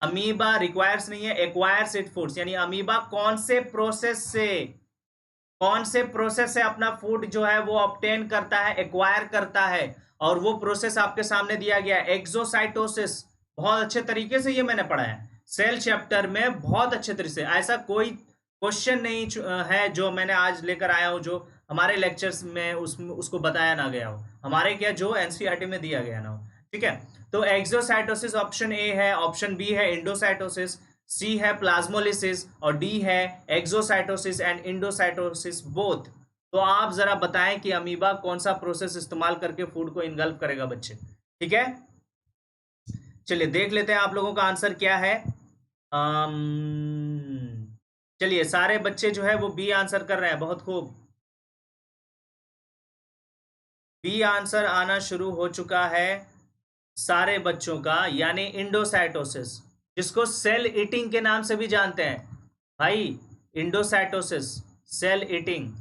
Amoeba requires नहीं है, एक्वायर्स इट फूड्स, यानी अमीबा कौन से प्रोसेस से अपना फूड जो है वो ऑब्टेन करता है, एक्वायर करता है। और वो प्रोसेस आपके सामने दिया गया है, एक्सोसाइटोसिस। बहुत अच्छे तरीके से ये मैंने पढ़ा है सेल चैप्टर में, बहुत अच्छे तरीके से। ऐसा कोई क्वेश्चन नहीं है जो मैंने आज लेकर आया हूं जो हमारे लेक्चर्स में उसको बताया ना गया हो, हमारे क्या जो एनसीईआरटी में दिया गया ना हो। ठीक है, तो एक्सोसाइटोसिस ऑप्शन ए है, ऑप्शन बी है इंडोसाइटोसिस, सी है प्लाज्मोलिसिस और डी है एक्सोसाइटोसिस एंड इंडोसाइटोसिस बोथ। तो आप जरा बताएं कि अमीबा कौन सा प्रोसेस इस्तेमाल करके फूड को इनगल्फ करेगा बच्चे। ठीक है, चलिए देख लेते हैं आप लोगों का आंसर क्या है। चलिए, सारे बच्चे जो है वो बी आंसर कर रहे हैं, बहुत खूब। बी आंसर आना शुरू हो चुका है सारे बच्चों का, यानी इंडोसाइटोसिस, जिसको सेल ईटिंग के नाम से भी जानते हैं भाई। इंडोसाइटोसिस, सेल ईटिंग,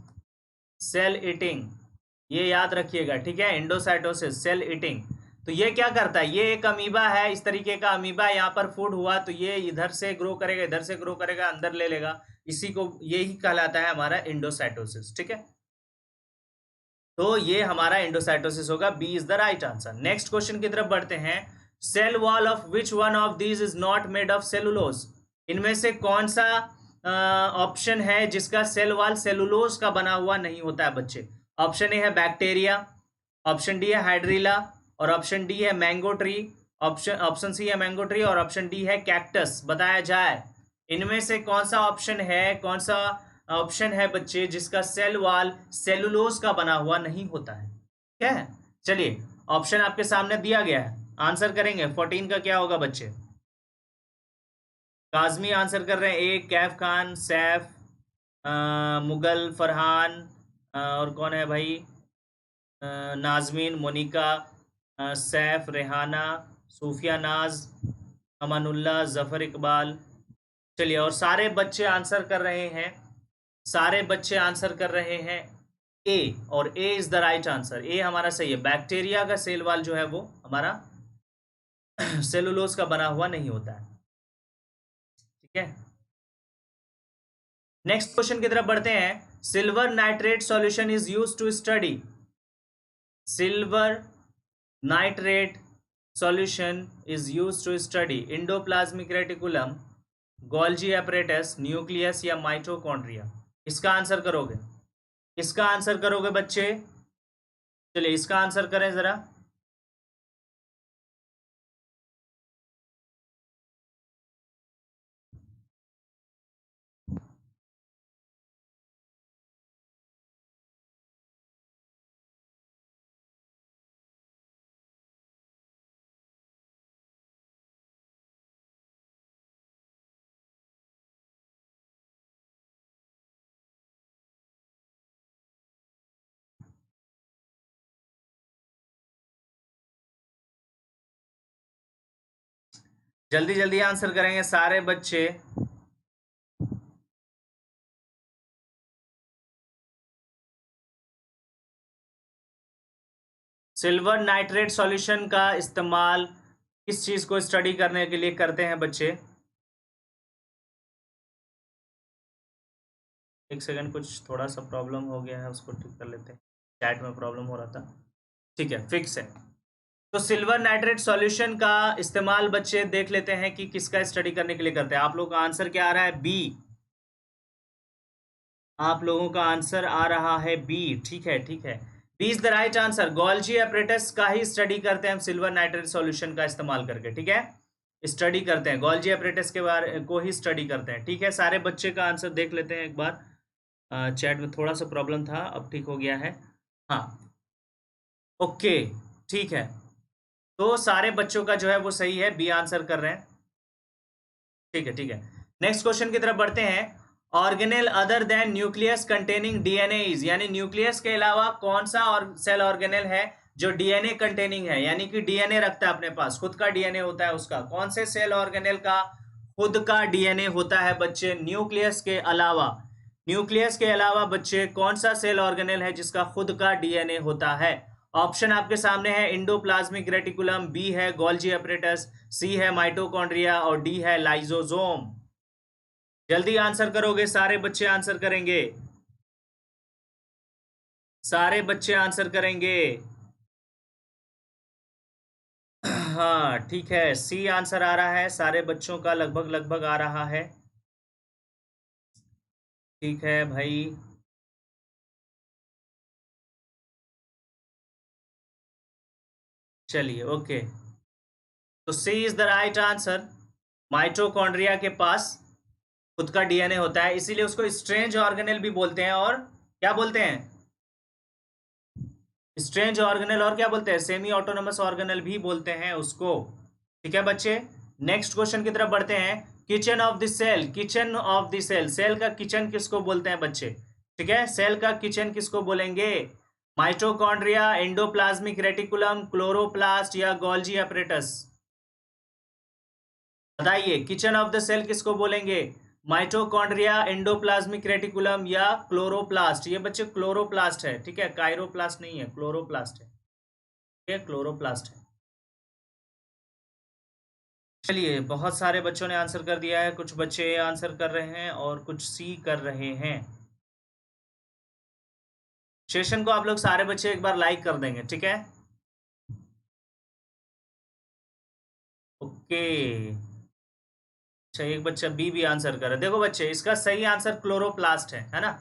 ये याद रखिएगा। ठीक है, इंडोसाइटोसिस, सेल ईटिंग। तो ये क्या करता है, ये एक अमीबा है, इस तरीके का अमीबा। यहाँ पर फूड हुआ तो ये इधर से ग्रो करेगा, इधर से ग्रो करेगा, अंदर ले लेगा। इसी को यही कहलाता है हमारा इंडोसाइटोसिस। ठीक है, तो ये हमारा इंडोसाइटोसिस होगा, B is the right answer. Next question की तरफ बढ़ते हैं। Cell wall of which one of these is not made of cellulose. इनमें से कौन सा ऑप्शन है जिसका सेल वॉल सेलुलोज का बना हुआ नहीं होता है बच्चे। ऑप्शन ए है बैक्टीरिया, ऑप्शन डी है हाइड्रीला, और ऑप्शन डी है मैंगो ट्री, ऑप्शन सी है मैंगो ट्री, और ऑप्शन डी है कैक्टस। बताया जाए इनमें से कौन सा ऑप्शन है, कौन सा ऑप्शन है बच्चे जिसका सेल वाल सेलुलोज का बना हुआ नहीं होता है। ठीक है, चलिए ऑप्शन आपके सामने दिया गया है, आंसर करेंगे। 14 का क्या होगा बच्चे? काजमी आंसर कर रहे हैं ए, कैफ खान, सैफ, मुगल, फरहान, और कौन है भाई, नाजमीन, मोनिका, सैफ, रेहाना, सूफिया नाज, अमानुल्लाह, जफर इकबाल। चलिए, और सारे बच्चे आंसर कर रहे हैं, सारे बच्चे आंसर कर रहे हैं ए, और A is the right answer. ए हमारा सही है। बैक्टीरिया का सेल वाल जो है वो हमारा सेलुलोज का बना हुआ नहीं होता है। ठीक है, नेक्स्ट क्वेश्चन की तरफ बढ़ते हैं। Silver nitrate solution is used to study, silver nitrate solution is used to study endoplasmic reticulum, Golgi apparatus, nucleus या माइटोकॉन्ड्रिया। इसका आंसर करोगे, इसका आंसर करोगे बच्चे? चलिए इसका आंसर करें जरा। जल्दी जल्दी आंसर करेंगे सारे बच्चे। सिल्वर नाइट्रेट सॉल्यूशन का इस्तेमाल किस चीज को स्टडी करने के लिए करते हैं बच्चे? एक सेकंड, कुछ थोड़ा सा प्रॉब्लम हो गया है, उसको ठीक कर लेते हैं। चैट में प्रॉब्लम हो रहा था। ठीक है, फिक्स है। तो सिल्वर नाइट्रेट सॉल्यूशन का इस्तेमाल बच्चे देख लेते हैं कि किसका स्टडी करने के लिए करते हैं। आप लोगों का आंसर क्या आ रहा है? बी। आप लोगों का आंसर आ रहा है बी। ठीक है, ठीक है, B is the right answer. Golgi apparatus का ही स्टडी करते हैं हम सिल्वर नाइट्रेट सॉल्यूशन का इस्तेमाल करके। ठीक है, स्टडी करते हैं, गोल्जी एपरेटस के बारे को ही स्टडी करते हैं। ठीक है, सारे बच्चे का आंसर देख लेते हैं एक बार। चैट में थोड़ा सा प्रॉब्लम था, अब ठीक हो गया है। हाँ, ओके, ठीक है, तो सारे बच्चों का जो है वो सही है, बी आंसर कर रहे हैं। ठीक है, ठीक है, नेक्स्ट क्वेश्चन की तरफ बढ़ते हैं। Organelle other than nucleus containing DNA is, यानी न्यूक्लियस के अलावा कौन सा और सेल ऑर्गेनेल है जो डीएनए कंटेनिंग है, यानी कि डीएनए रखता है अपने पास, खुद का डीएनए होता है उसका। कौन से सेल ऑर्गेनेल का खुद का डीएनए होता है बच्चे न्यूक्लियस के अलावा? न्यूक्लियस के अलावा बच्चे कौन सा सेल ऑर्गेनेल है जिसका खुद का डीएनए होता है? ऑप्शन आपके सामने है, इंडोप्लाज्मिक रेटिकुलम, बी है गोल्जी एपरेटस, सी है माइटोकॉन्ड्रिया, और डी है लाइजोसोम। जल्दी आंसर करोगे, सारे बच्चे आंसर करेंगे, सारे बच्चे आंसर करेंगे। हाँ ठीक है, सी आंसर आ रहा है, सारे बच्चों का लगभग लगभग आ रहा है। ठीक है भाई, चलिए ओके, तो C is the right answer. Mitochondria के पास खुद का डीएनए होता है, इसीलिए उसको स्ट्रेंज ऑर्गेनेल भी बोलते हैं, और क्या बोलते हैं? स्ट्रेंज ऑर्गेनल, और क्या बोलते हैं? सेमी ऑटोनोमस ऑर्गेनल भी बोलते हैं उसको। ठीक है बच्चे, नेक्स्ट क्वेश्चन की तरफ बढ़ते हैं। Kitchen of the cell, kitchen of the cell, cell का किचन किसको बोलते हैं बच्चे? ठीक है, सेल का किचन किसको बोलेंगे? माइटोकॉन्ड्रिया, एंडोप्लाज्मिक रेटिकुलम, क्लोरोप्लास्ट या गोल्जी एपरेटस? बताइए, किचन ऑफ द सेल किसको बोलेंगे? माइटोकॉन्ड्रिया, एंडोप्लाज्मिक रेटिकुलम या क्लोरोप्लास्ट? ये बच्चे क्लोरोप्लास्ट है। ठीक है, कायरोप्लास्ट नहीं है, क्लोरोप्लास्ट है। ठीक है, क्लोरोप्लास्ट है। चलिए, बहुत सारे बच्चों ने आंसर कर दिया है, कुछ बच्चे आंसर कर रहे हैं और कुछ सी कर रहे हैं। सेशन को आप लोग सारे बच्चे एक बार लाइक कर देंगे, ठीक है? ओके, अच्छा एक बच्चा बी भी आंसर कर रहा है। देखो बच्चे, इसका सही आंसर क्लोरोप्लास्ट है ना?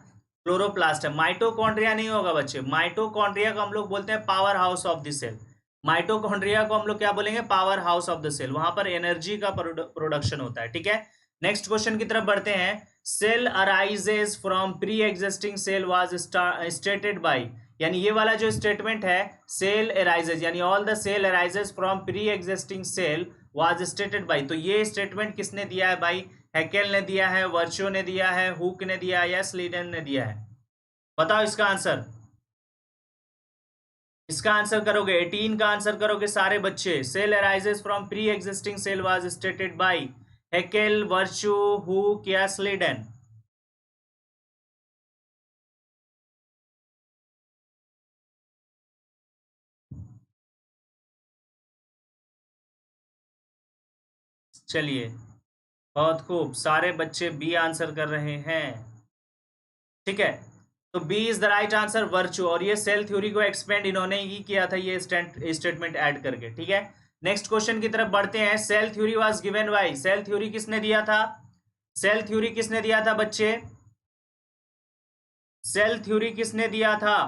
क्लोरोप्लास्ट है। माइटोकॉन्ड्रिया नहीं होगा बच्चे, माइटोकॉन्ड्रिया को हम लोग बोलते हैं powerhouse of the cell. Mitochondria को हम लोग क्या बोलेंगे, powerhouse of the cell, वहां पर एनर्जी का प्रोडक्शन होता है। ठीक है, नेक्स्ट क्वेश्चन की तरफ बढ़ते हैं। Cell arises from pre existing cell was stated by, यानी ये वाला जो स्टेटमेंट है, सेल अराइजेज यानी all the cell arises from pre existing cell was stated by, तो ये स्टेटमेंट किसने दिया है भाई? हैकेल ने दिया है, वर्चो ने दिया है, हुक ने दिया है, या स्लीडन ने दिया है? बताओ इसका आंसर। इसका आंसर करोगे 18 का आंसर करोगे सारे बच्चे। Cell arises from pre existing cell was stated by Haeckel, Virchow, Hooke या स्लीडन? चलिए, बहुत खूब, सारे बच्चे बी आंसर कर रहे हैं। ठीक है, तो B is the right answer, Virchow. और ये सेल थ्योरी को एक्सपेंड इन्होंने ही किया था, ये स्टेटमेंट ऐड करके। ठीक है, नेक्स्ट क्वेश्चन की तरफ बढ़ते हैं। Cell theory was given by, cell theory किसने दिया था? सेल थ्योरी किसने दिया था बच्चे? सेल थ्योरी किसने दिया था?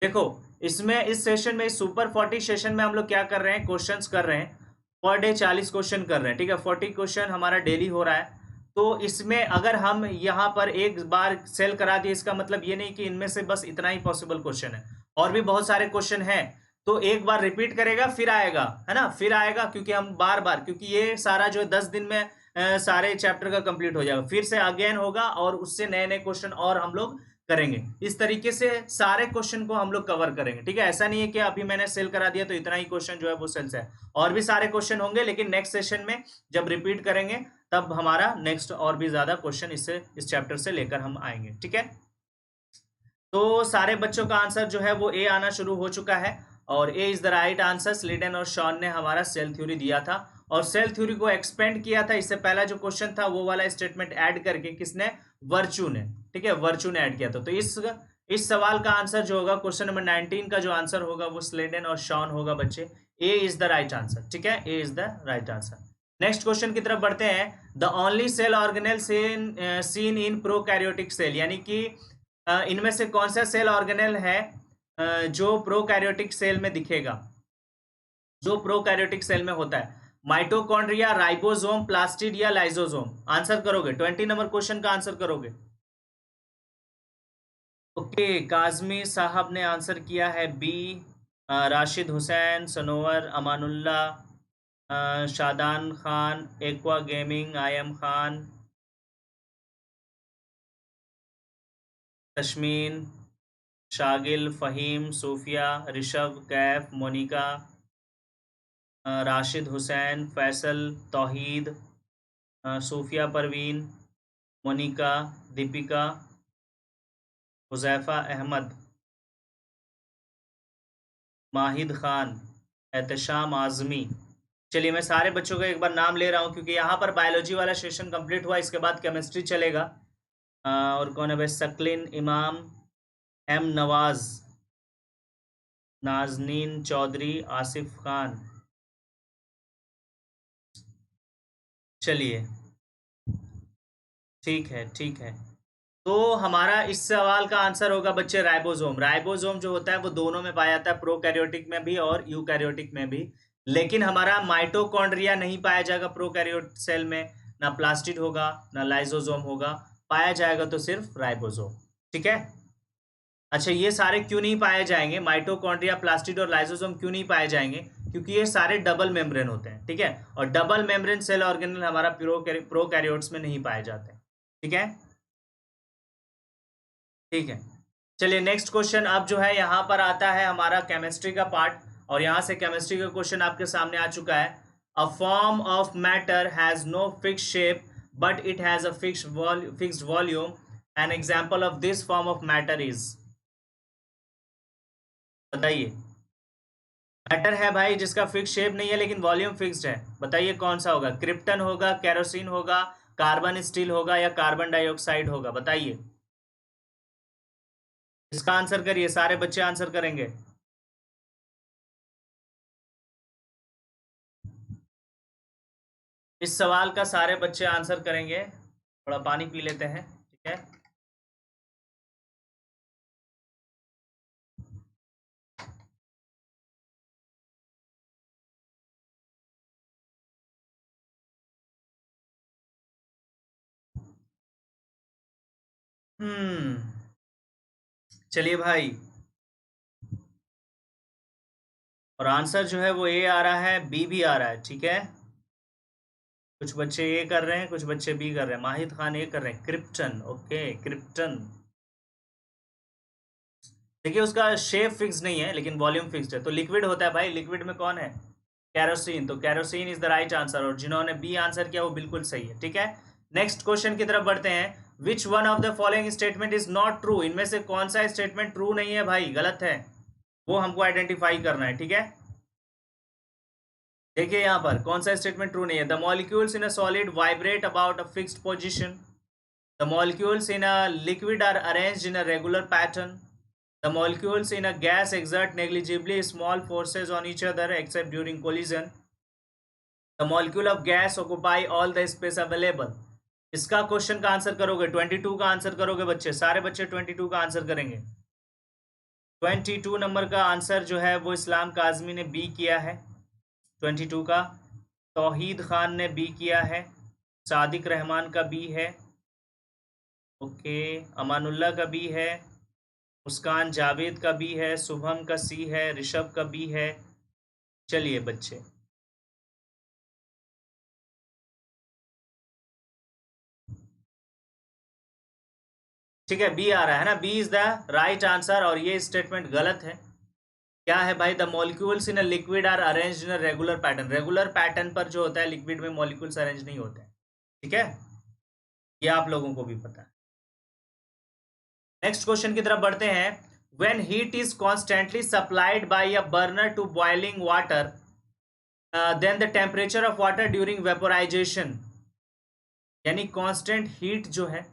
देखो, इसमें इस सेशन में, इस सुपर 40 सेशन में हम लोग क्या कर रहे हैं, क्वेश्चंस कर रहे हैं। पर डे 40 क्वेश्चन कर रहे हैं। ठीक है, 40 क्वेश्चन हमारा डेली हो रहा है। तो इसमें अगर हम यहाँ पर एक बार सेल करा दिए, इसका मतलब ये नहीं कि इनमें से बस इतना ही पॉसिबल क्वेश्चन है, और भी बहुत सारे क्वेश्चन हैं। तो एक बार रिपीट करेगा फिर आएगा, है ना, फिर आएगा, क्योंकि हम बार बार, क्योंकि ये सारा जो 10 दिन में सारे चैप्टर का कंप्लीट हो जाएगा, फिर से अगेन होगा, और उससे नए नए क्वेश्चन और हम लोग करेंगे। इस तरीके से सारे क्वेश्चन को हम लोग कवर करेंगे। ठीक है, ऐसा नहीं है कि अभी मैंने सेल करा दिया तो इतना ही क्वेश्चन जो है वो सेल से है, और भी सारे क्वेश्चन होंगे, लेकिन नेक्स्ट सेशन में जब रिपीट करेंगे तब हमारा नेक्स्ट और भी ज्यादा क्वेश्चन इससे, इस चैप्टर से लेकर हम आएंगे। ठीक है, तो सारे बच्चों का आंसर जो है वो ए आना शुरू हो चुका है, और A is the right answer. Schleiden और शॉन ने हमारा सेल थ्योरी दिया था, और सेल थ्योरी को एक्सपेंड किया था। इससे पहला जो क्वेश्चन था वो वाला स्टेटमेंट ऐड करके किसने? वर्चू ने। ठीक है, वर्चू ने ऐड किया था। तो इस सवाल का आंसर जो होगा, क्वेश्चन नंबर 19 का जो आंसर होगा वो स्लीडन और शॉन होगा बच्चे। A is the right answer. ठीक है, A is the right answer. Next question की तरफ बढ़ते हैं। The only cell organelle seen in prokaryotic cell, यानी कि इनमें से कौन सा सेल ऑर्गेनेल है जो प्रोकैरियोटिक सेल में दिखेगा, जो प्रोकैरियोटिक सेल में होता है? माइटोकॉन्ड्रिया, राइबोसोम, प्लास्टिड या लाइसोसोम? आंसर करोगे, 20 नंबर क्वेश्चन का आंसर करोगे। ओके, काजमी साहब ने आंसर किया है बी। राशिद हुसैन, सनोवर, अमानुल्ला, शादान खान, एक्वा गेमिंग, आयम खान, तश्मीन, शागिल, फ़हीम, सूफिया, ऋषभ, कैफ, मोनिका, राशिद हुसैन, फैसल, तौहीद, सूफिया परवीन, मोनिका, दीपिका, हुज़ैफ़ा अहमद, माहिद खान, एहतशाम आज़मी। चलिए, मैं सारे बच्चों का एक बार नाम ले रहा हूँ, क्योंकि यहाँ पर बायोलॉजी वाला सेशन कंप्लीट हुआ, इसके बाद केमिस्ट्री चलेगा। और कौन है भाई? सकलिन इमाम, एम नवाज़, नाजनीन चौधरी, आसिफ खान। चलिए, ठीक है, ठीक है। तो हमारा इस सवाल का आंसर होगा बच्चे राइबोसोम। राइबोसोम जो होता है वो दोनों में पाया जाता है, प्रोकैरियोटिक में भी और यूकैरियोटिक में भी। लेकिन हमारा माइटोकॉन्ड्रिया नहीं पाया जाएगा प्रोकैरियोट सेल में, ना प्लास्टिड होगा ना लाइसोसोम होगा, पाया जाएगा तो सिर्फ राइबोसोम। ठीक है, अच्छा, ये सारे क्यों नहीं पाए जाएंगे, माइटोकॉन्ड्रिया, प्लास्टिड और लाइसोसोम क्यों नहीं पाए जाएंगे? क्योंकि ये सारे डबल मेम्ब्रेन होते हैं। ठीक है, और डबल मेम्ब्रेन सेल ऑर्गेनल हमारा प्रोकैरियोट्स में नहीं पाए जाते। ठीक है, ठीक है। चलिए, नेक्स्ट क्वेश्चन अब जो है यहाँ पर आता है हमारा केमिस्ट्री का पार्ट, और यहाँ से केमिस्ट्री का क्वेश्चन आपके सामने आ चुका है। A form of matter has no fix shape but it has a fixed volume. An example of this form of matter is? बताइए। मैटर है भाई जिसका फिक्स शेप नहीं है लेकिन वॉल्यूम फिक्स्ड है, बताइए कौन सा होगा? क्रिप्टन होगा, केरोसिन होगा, कार्बन स्टील होगा, या कार्बन डाइऑक्साइड होगा? बताइए, इसका आंसर करिए, सारे बच्चे आंसर करेंगे। इस सवाल का सारे बच्चे आंसर करेंगे। थोड़ा पानी पी लेते हैं। ठीक है, चलिए भाई, और आंसर जो है वो ए आ रहा है, बी भी आ रहा है, ठीक है। कुछ बच्चे ए कर रहे हैं, कुछ बच्चे बी कर रहे हैं। माहिद खान ए कर रहे हैं, क्रिप्टन। Okay, krypton. देखिए उसका शेप फिक्स नहीं है लेकिन वॉल्यूम फिक्स्ड है, तो लिक्विड होता है भाई। लिक्विड में कौन है? कैरोसिन। तो kerosene is the right answer, और जिन्होंने बी आंसर किया वो बिल्कुल सही है, ठीक है। नेक्स्ट क्वेश्चन की तरफ बढ़ते हैं। विच one of the following statement is not true? इनमें से कौन सा स्टेटमेंट ट्रू नहीं है भाई, गलत है, वो हमको आइडेंटिफाई करना है, ठीक है। देखिए यहाँ पर कौन सा स्टेटमेंट ट्रू नहीं है। The molecules in a solid vibrate about a fixed position. The molecules in a liquid are arranged in a regular pattern. The molecules in a gas exert negligibly small forces on each other except during collision. The molecule of gas occupy all the space available. इसका question का answer करोगे, 22 का answer करोगे बच्चे, सारे बच्चे 22 का answer करेंगे। 22 नंबर का आंसर जो है वो इस्लाम काजमी ने बी किया है। 22 का तौहीद खान ने बी किया है, सादिक रहमान का बी है, ओके, अमानुल्लाह का बी है, मुस्कान जावेद का बी है, शुभम का सी है, ऋषभ का बी है। चलिए बच्चे, ठीक है, बी आ रहा है ना, B is the right answer, और ये स्टेटमेंट गलत है। क्या है भाई? The molecules in a liquid are arranged in a regular pattern. Regular pattern पर जो होता है लिक्विड में मॉलिक्यूल्स अरेंज नहीं होते हैं, ठीक है, ये आप लोगों को भी पता है। नेक्स्ट क्वेश्चन की तरफ बढ़ते हैं। When heat is constantly supplied by a burner to boiling water, then the temperature of water during vaporisation. यानी कांस्टेंट हीट जो है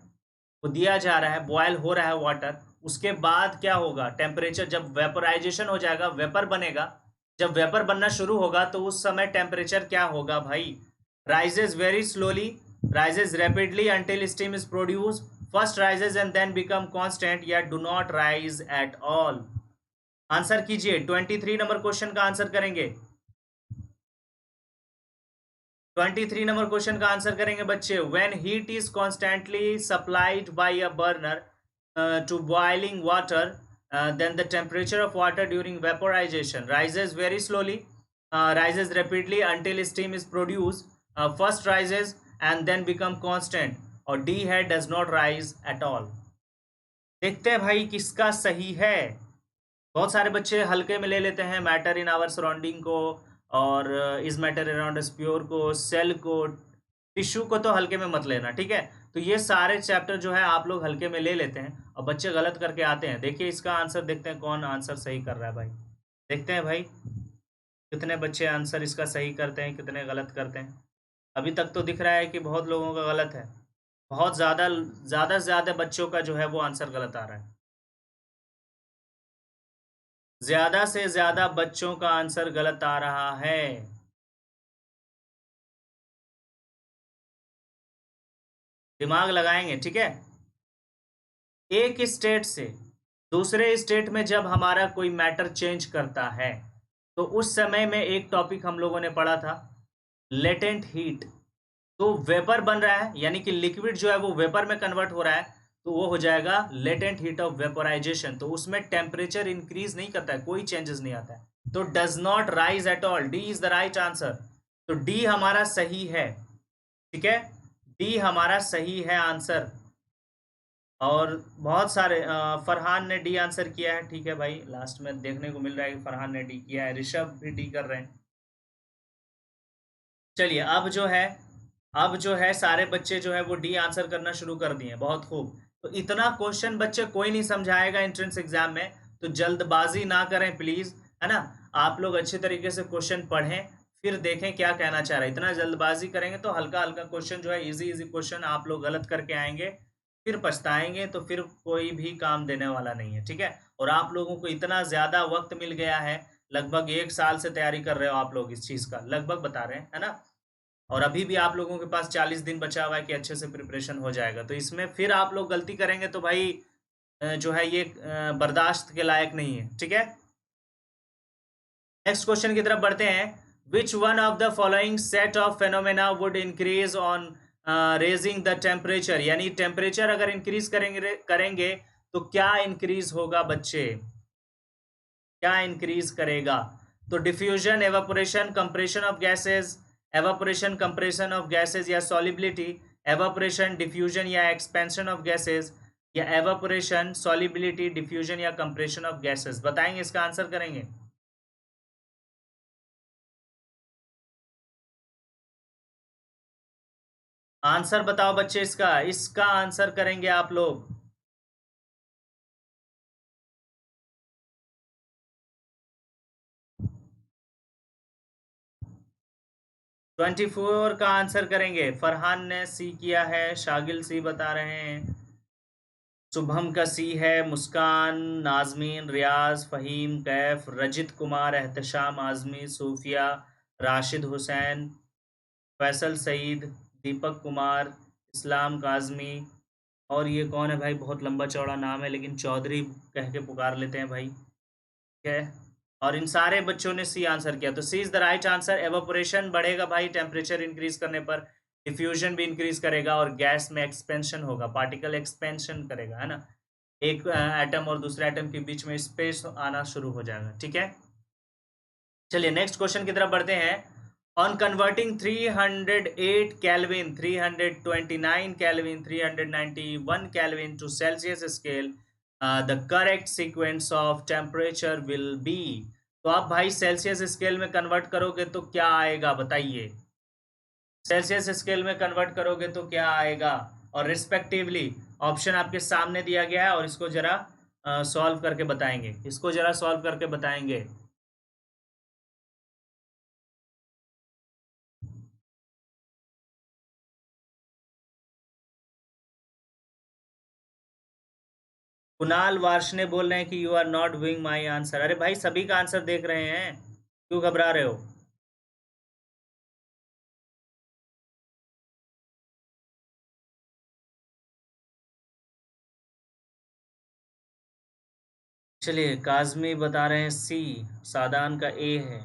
वो दिया जा रहा है, बॉयल हो रहा है वाटर, उसके बाद क्या होगा? टेम्परेचर, जब वेपोराइजेशन हो जाएगा, वेपर बनेगा, जब वेपर बनना शुरू होगा तो उस समय टेम्परेचर क्या होगा भाई? Rises very slowly, rises rapidly until steam is produce, first rises and then become constant, या do not rise at all. Answer कीजिए, 23 नंबर क्वेश्चन का आंसर करेंगे। 23 नंबर क्वेश्चन का आंसर करेंगे बच्चे। When heat is constantly supplied by a burner to boiling water, then the temperature of water during vaporization rises very slowly, rises rapidly until steam is produced, first rises and then become constant, और D है does not rise at all। देखते हैं भाई किसका सही है। बहुत सारे बच्चे हल्के में ले लेते हैं मैटर इन आवर सराउंडिंग को, और is matter around us pure को, सेल को, टिश्यू को तो हल्के में मत लेना, ठीक है। तो ये सारे चैप्टर जो है आप लोग हल्के में ले लेते हैं और बच्चे गलत करके आते हैं। देखिए इसका आंसर देखते हैं कौन आंसर सही कर रहा है भाई। देखते हैं भाई कितने बच्चे आंसर इसका सही करते हैं, कितने गलत करते हैं। अभी तक तो दिख रहा है कि बहुत लोगों का गलत है, बहुत ज़्यादा ज़्यादा से ज़्यादा बच्चों का जो है वो आंसर गलत आ रहा है। ज़्यादा से ज़्यादा बच्चों का आंसर गलत आ रहा है। दिमाग लगाएंगे, ठीक है। एक स्टेट से दूसरे स्टेट में जब हमारा कोई मैटर चेंज करता है तो उस समय में एक टॉपिक हम लोगों ने पढ़ा था, लेटेंट हीट। तो वेपर बन रहा है, यानी कि लिक्विड जो है वो वेपर में कन्वर्ट हो रहा है, तो वो हो जाएगा लेटेंट हीट ऑफ वेपोराइजेशन। तो उसमें टेम्परेचर इंक्रीज नहीं करता है, कोई चेंजेस नहीं आता है, तो does not rise at all. D is the right answer, तो डी हमारा सही है, ठीक है, डी हमारा सही है आंसर। और बहुत सारे फरहान ने डी आंसर किया है, ठीक है भाई, लास्ट में देखने को मिल रहा है कि फरहान ने डी किया है, ऋषभ भी डी कर रहे हैं। चलिए अब जो है सारे बच्चे जो है वो डी आंसर करना शुरू कर दिए, बहुत खूब। तो इतना क्वेश्चन बच्चे कोई नहीं समझाएगा एंट्रेंस एग्जाम में, तो जल्दबाजी ना करें प्लीज, है ना। आप लोग अच्छे तरीके से क्वेश्चन पढ़ें, फिर देखें क्या कहना चाह रहा है। इतना जल्दबाजी करेंगे तो हल्का हल्का क्वेश्चन जो है, इजी इजी क्वेश्चन आप लोग गलत करके आएंगे, फिर पछताएंगे, तो फिर कोई भी काम देने वाला नहीं है, ठीक है। और आप लोगों को इतना ज़्यादा वक्त मिल गया है, लगभग 1 साल से तैयारी कर रहे हो आप लोग इस चीज़ का, लगभग बता रहे हैं, है ना। और अभी भी आप लोगों के पास 40 दिन बचा हुआ है कि अच्छे से प्रिपरेशन हो जाएगा, तो इसमें फिर आप लोग गलती करेंगे तो भाई जो है ये बर्दाश्त के लायक नहीं है, ठीक है। नेक्स्ट क्वेश्चन की तरफ बढ़ते हैं। विच one of the following set of phenomena would increase on raising the temperature, यानी टेम्परेचर अगर इंक्रीज करेंगे तो क्या इंक्रीज होगा बच्चे, क्या इंक्रीज करेगा? तो diffusion, evaporation, compression of gases, evaporation compression of gases या सॉलिबिलिटी, एवापोरेशन डिफ्यूजन या एक्सपेंशन ऑफ गैसेस, या एवापोरेशन सॉलिबिलिटी डिफ्यूजन या कंप्रेशन ऑफ गैसेस? बताएंगे, इसका आंसर करेंगे। आंसर बताओ बच्चे, इसका इसका आंसर करेंगे आप लोग। 24 का आंसर करेंगे। फरहान ने सी किया है, शागिल सी बता रहे हैं, शुभम का सी है, मुस्कान, नाजमीन, रियाज, फ़हीम, कैफ, रजित कुमार, एहतशाम आज़मी, सूफिया, राशिद हुसैन, फैसल सईद, दीपक कुमार, इस्लाम काज़मी, और ये कौन है भाई, बहुत लंबा चौड़ा नाम है लेकिन चौधरी कह के पुकार लेते हैं भाई, ठीक है। और इन सारे बच्चों ने सी आंसर किया, तो C is the right answer. Evaporation बढ़ेगा भाई टेम्परेचर इंक्रीज करने पर, डिफ्यूजन भी इंक्रीज करेगा, और गैस में एक्सपेंशन होगा, पार्टिकल एक्सपेंशन करेगा, है ना, एक एटम और दूसरे एटम के बीच में स्पेस आना शुरू हो जाएगा, ठीक है। चलिए नेक्स्ट क्वेश्चन की तरफ बढ़ते हैं। On converting 308 kelvin, 329 kelvin, 391 kelvin to Celsius scale, the correct sequence of temperature will be. तो आप भाई सेल्सियस स्केल में कन्वर्ट करोगे तो क्या आएगा बताइए, सेल्सियस स्केल में कन्वर्ट करोगे तो क्या आएगा, और रिस्पेक्टिवली ऑप्शन आपके सामने दिया गया है, और इसको जरा सॉल्व करके बताएंगे, इसको जरा सॉल्व करके बताएंगे। कुणाल वार्ष्णे बोल रहे हैं कि you are not doing my answer. अरे भाई सभी का आंसर देख रहे हैं, क्यों घबरा रहे हो? चलिए काजमी बता रहे हैं सी, सादान का ए है,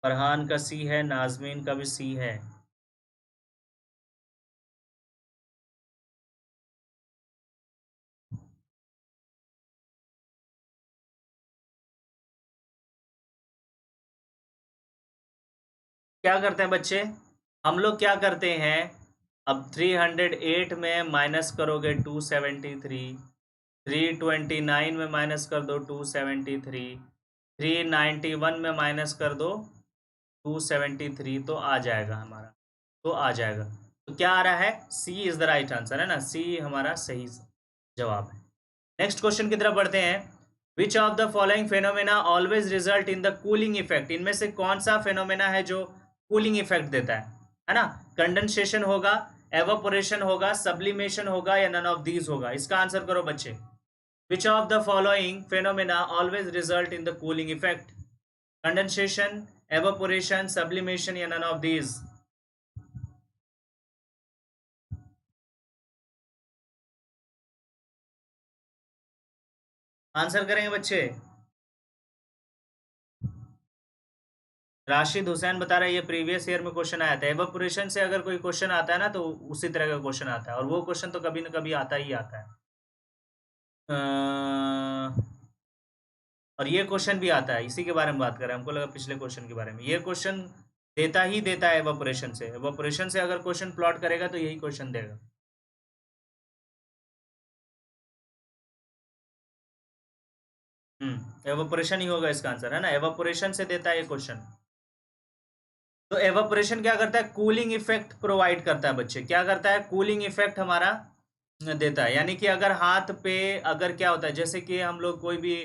फरहान का सी है, नाजमीन का भी सी है। क्या करते हैं बच्चे, हम लोग क्या करते हैं, अब 308 में माइनस करोगे 273, 329 में माइनस कर दो 273, 391 में माइनस कर दो 273, तो आ जाएगा हमारा, तो आ जाएगा। तो क्या आ रहा है, C is the right answer, है ना, सी हमारा सही जवाब है। नेक्स्ट क्वेश्चन की तरफ बढ़ते हैं। Which of the following phenomena always result in the cooling effect, इनमें से कौन सा फेनोमेना है जो कूलिंग इफेक्ट देता है ना, कंडेंसेशन होगा, एवापोरेशन होगा, सब्लिमेशन होगा, या नन ऑफ दीज होगा? इसका आंसर करो बच्चे। Which of the following phenomena always result in the cooling effect, condensation, evaporation, sublimation, या नन ऑफ दीज? आंसर करेंगे बच्चे। राशिद हुसैन बता रहा है ये प्रीवियस ईयर में क्वेश्चन आया था, एवापोरेशन से अगर कोई क्वेश्चन आता है ना तो उसी तरह का क्वेश्चन आता है, और वो क्वेश्चन तो कभी ना कभी आता ही आता है। और ये क्वेश्चन भी आता है, इसी के बारे में बात कर रहे हैं, हमको लगा पिछले क्वेश्चन के बारे में। ये क्वेश्चन देता ही देता है एवापोरेशन से, एवापोरेशन से अगर क्वेश्चन प्लॉट करेगा तो यही क्वेश्चन देगा। एवापोरेशन ही होगा इसका आंसर, है ना, एवापोरेशन से देता है ये क्वेश्चन। तो एवापोरेशन क्या करता है, कूलिंग इफेक्ट प्रोवाइड करता है बच्चे, क्या करता है, कूलिंग इफेक्ट हमारा देता है। यानी कि अगर हाथ पे, अगर क्या होता है, जैसे कि हम लोग कोई भी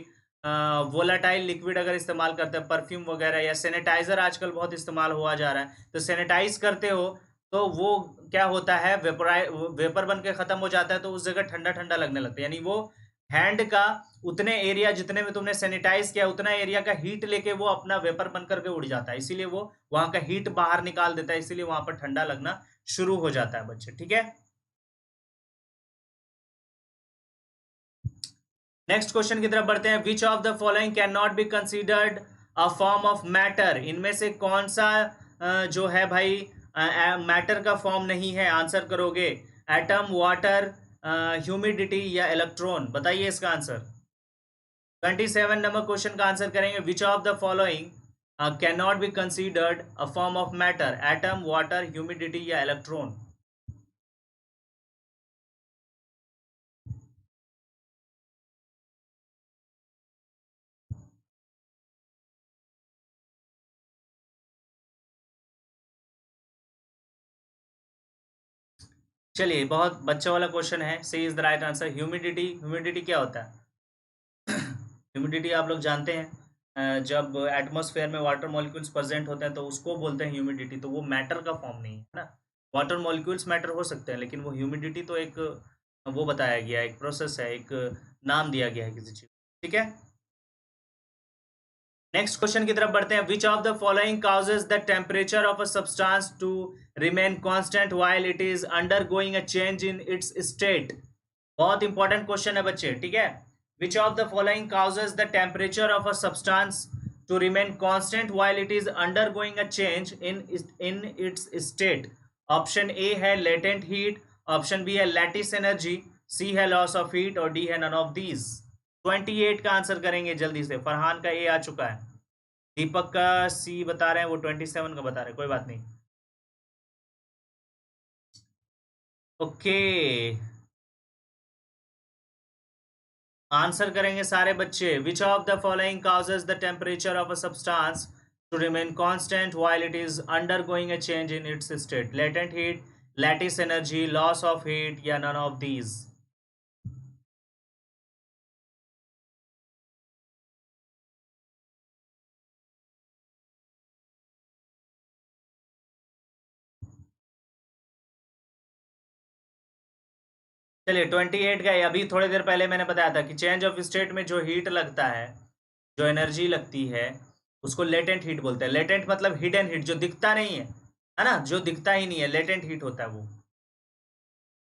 वोलाटाइल लिक्विड अगर इस्तेमाल करते हैं, परफ्यूम वगैरह, या सैनिटाइजर आजकल बहुत इस्तेमाल हुआ जा रहा है, तो सैनिटाइज करते हो तो वो क्या होता है, वेपर बन के खत्म हो जाता है, तो उस जगह ठंडा ठंडा लगने लगता है, यानी वो हैंड का उतने एरिया जितने में तुमने सैनिटाइज किया उतना एरिया का हीट लेके वो अपना वेपर बन करके उड़ जाता है, इसीलिए वो वहां का हीट बाहर निकाल देता है, इसीलिए वहां पर ठंडा लगना शुरू हो जाता है बच्चे, ठीक है। नेक्स्ट क्वेश्चन की तरफ बढ़ते हैं। Which of the following can not be considered a form of matter, इनमें से कौन सा जो है भाई मैटर का फॉर्म नहीं है, आंसर करोगे एटम, वाटर, ह्यूमिडिटी या इलेक्ट्रॉन। बताइए इसका आंसर। 27 नंबर क्वेश्चन का आंसर करेंगे, which of the following can not be considered a form of matter, atom, water, humidity या इलेक्ट्रॉन। चलिए, बहुत बच्चा वाला क्वेश्चन है, C is the right answer. Humidity, humidity क्या होता है? ह्यूमिडिटी आप लोग जानते हैं, जब एटमॉस्फेयर में वाटर मॉलिक्यूल्स प्रेजेंट होते हैं तो उसको बोलते हैं ह्यूमिडिटी। तो वो मैटर का फॉर्म नहीं है ना। वाटर मॉलिक्यूल्स मैटर हो सकते हैं, लेकिन वो ह्यूमिडिटी तो एक वो बताया गया, एक प्रोसेस है, एक नाम दिया गया है किसी चीज। ठीक है, नेक्स्ट क्वेश्चन की तरफ बढ़ते हैं। Which of the following causes the temperature of a substance to remain constant while it is undergoing a change in its state. बहुत इंपॉर्टेंट क्वेश्चन है बच्चे, ठीक है। Which of the following causes the temperature of a substance to remain constant while it is undergoing a change in its state. Option A है latent heat, option B है lattice energy, C है loss of heat और D है none of these. 28 का answer करेंगे जल्दी से। फरहान का ए आ चुका है, दीपक का सी बता रहे हैं, वो 27 का बता रहे हैं, कोई बात नहीं। ओके, आंसर करेंगे सारे बच्चे। Which of the following causes the temperature of a substance to remain constant while it is undergoing a change in its state, latent heat, lattice energy, loss of heat या none of these. चलिए, 28 का अभी थोड़ी देर पहले मैंने बताया था कि चेंज ऑफ स्टेट में जो हीट लगता है, जो एनर्जी लगती है, उसको लेटेंट हीट बोलते हैं। लेटेंट मतलब हिडन हीट, जो दिखता नहीं है ना, जो दिखता ही नहीं है, लेटेंट हीट होता है वो।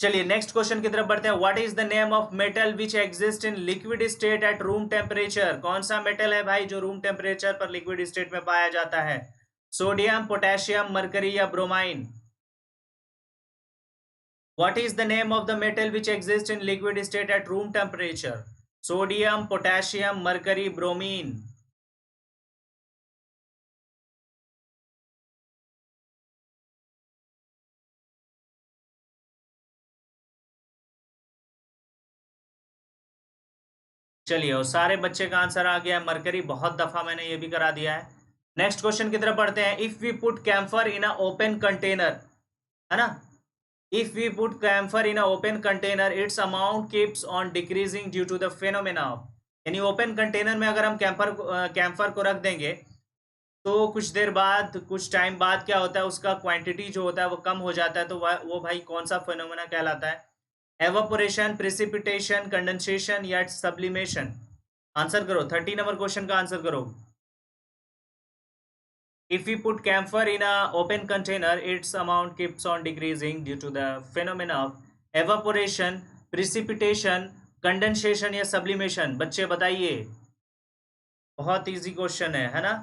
चलिए, नेक्स्ट क्वेश्चन की तरफ बढ़ते हैं। What is the name of metal which exist in liquid state at room temperature. कौन सा मेटल है भाई जो रूम टेम्परेचर पर लिक्विड स्टेट में पाया जाता है? सोडियम, पोटेशियम, मरकरी या bromine. What is the name of the metal which exists in liquid state at room temperature? Sodium, potassium, mercury, bromine. चलिए, और सारे बच्चे का आंसर आ गया है मरकरी। बहुत दफा मैंने ये भी करा दिया है। नेक्स्ट क्वेश्चन की तरफ बढ़ते हैं। If we put camphor in a open container, है ना, if we put camphor in a open container its amount keeps on decreasing due to the phenomena of. यानी ओपन कंटेनर में अगर हम कैम्फर को रख देंगे तो कुछ देर बाद, कुछ टाइम बाद क्या होता है, उसका क्वांटिटी जो होता है वो कम हो जाता है। तो वो भाई कौन सा फिनोमेना कहलाता है? एवापोरेशन, प्रेसिपिटेशन, कंडेंसेशन या सब्लिमेशन। आंसर करो, 30 नंबर क्वेश्चन का आंसर करो। If we put camphor in a open container, its amount keeps on decreasing due to the phenomena of evaporation, precipitation, condensation या sublimation। बच्चे बताइए, बहुत इजी क्वेश्चन है ना।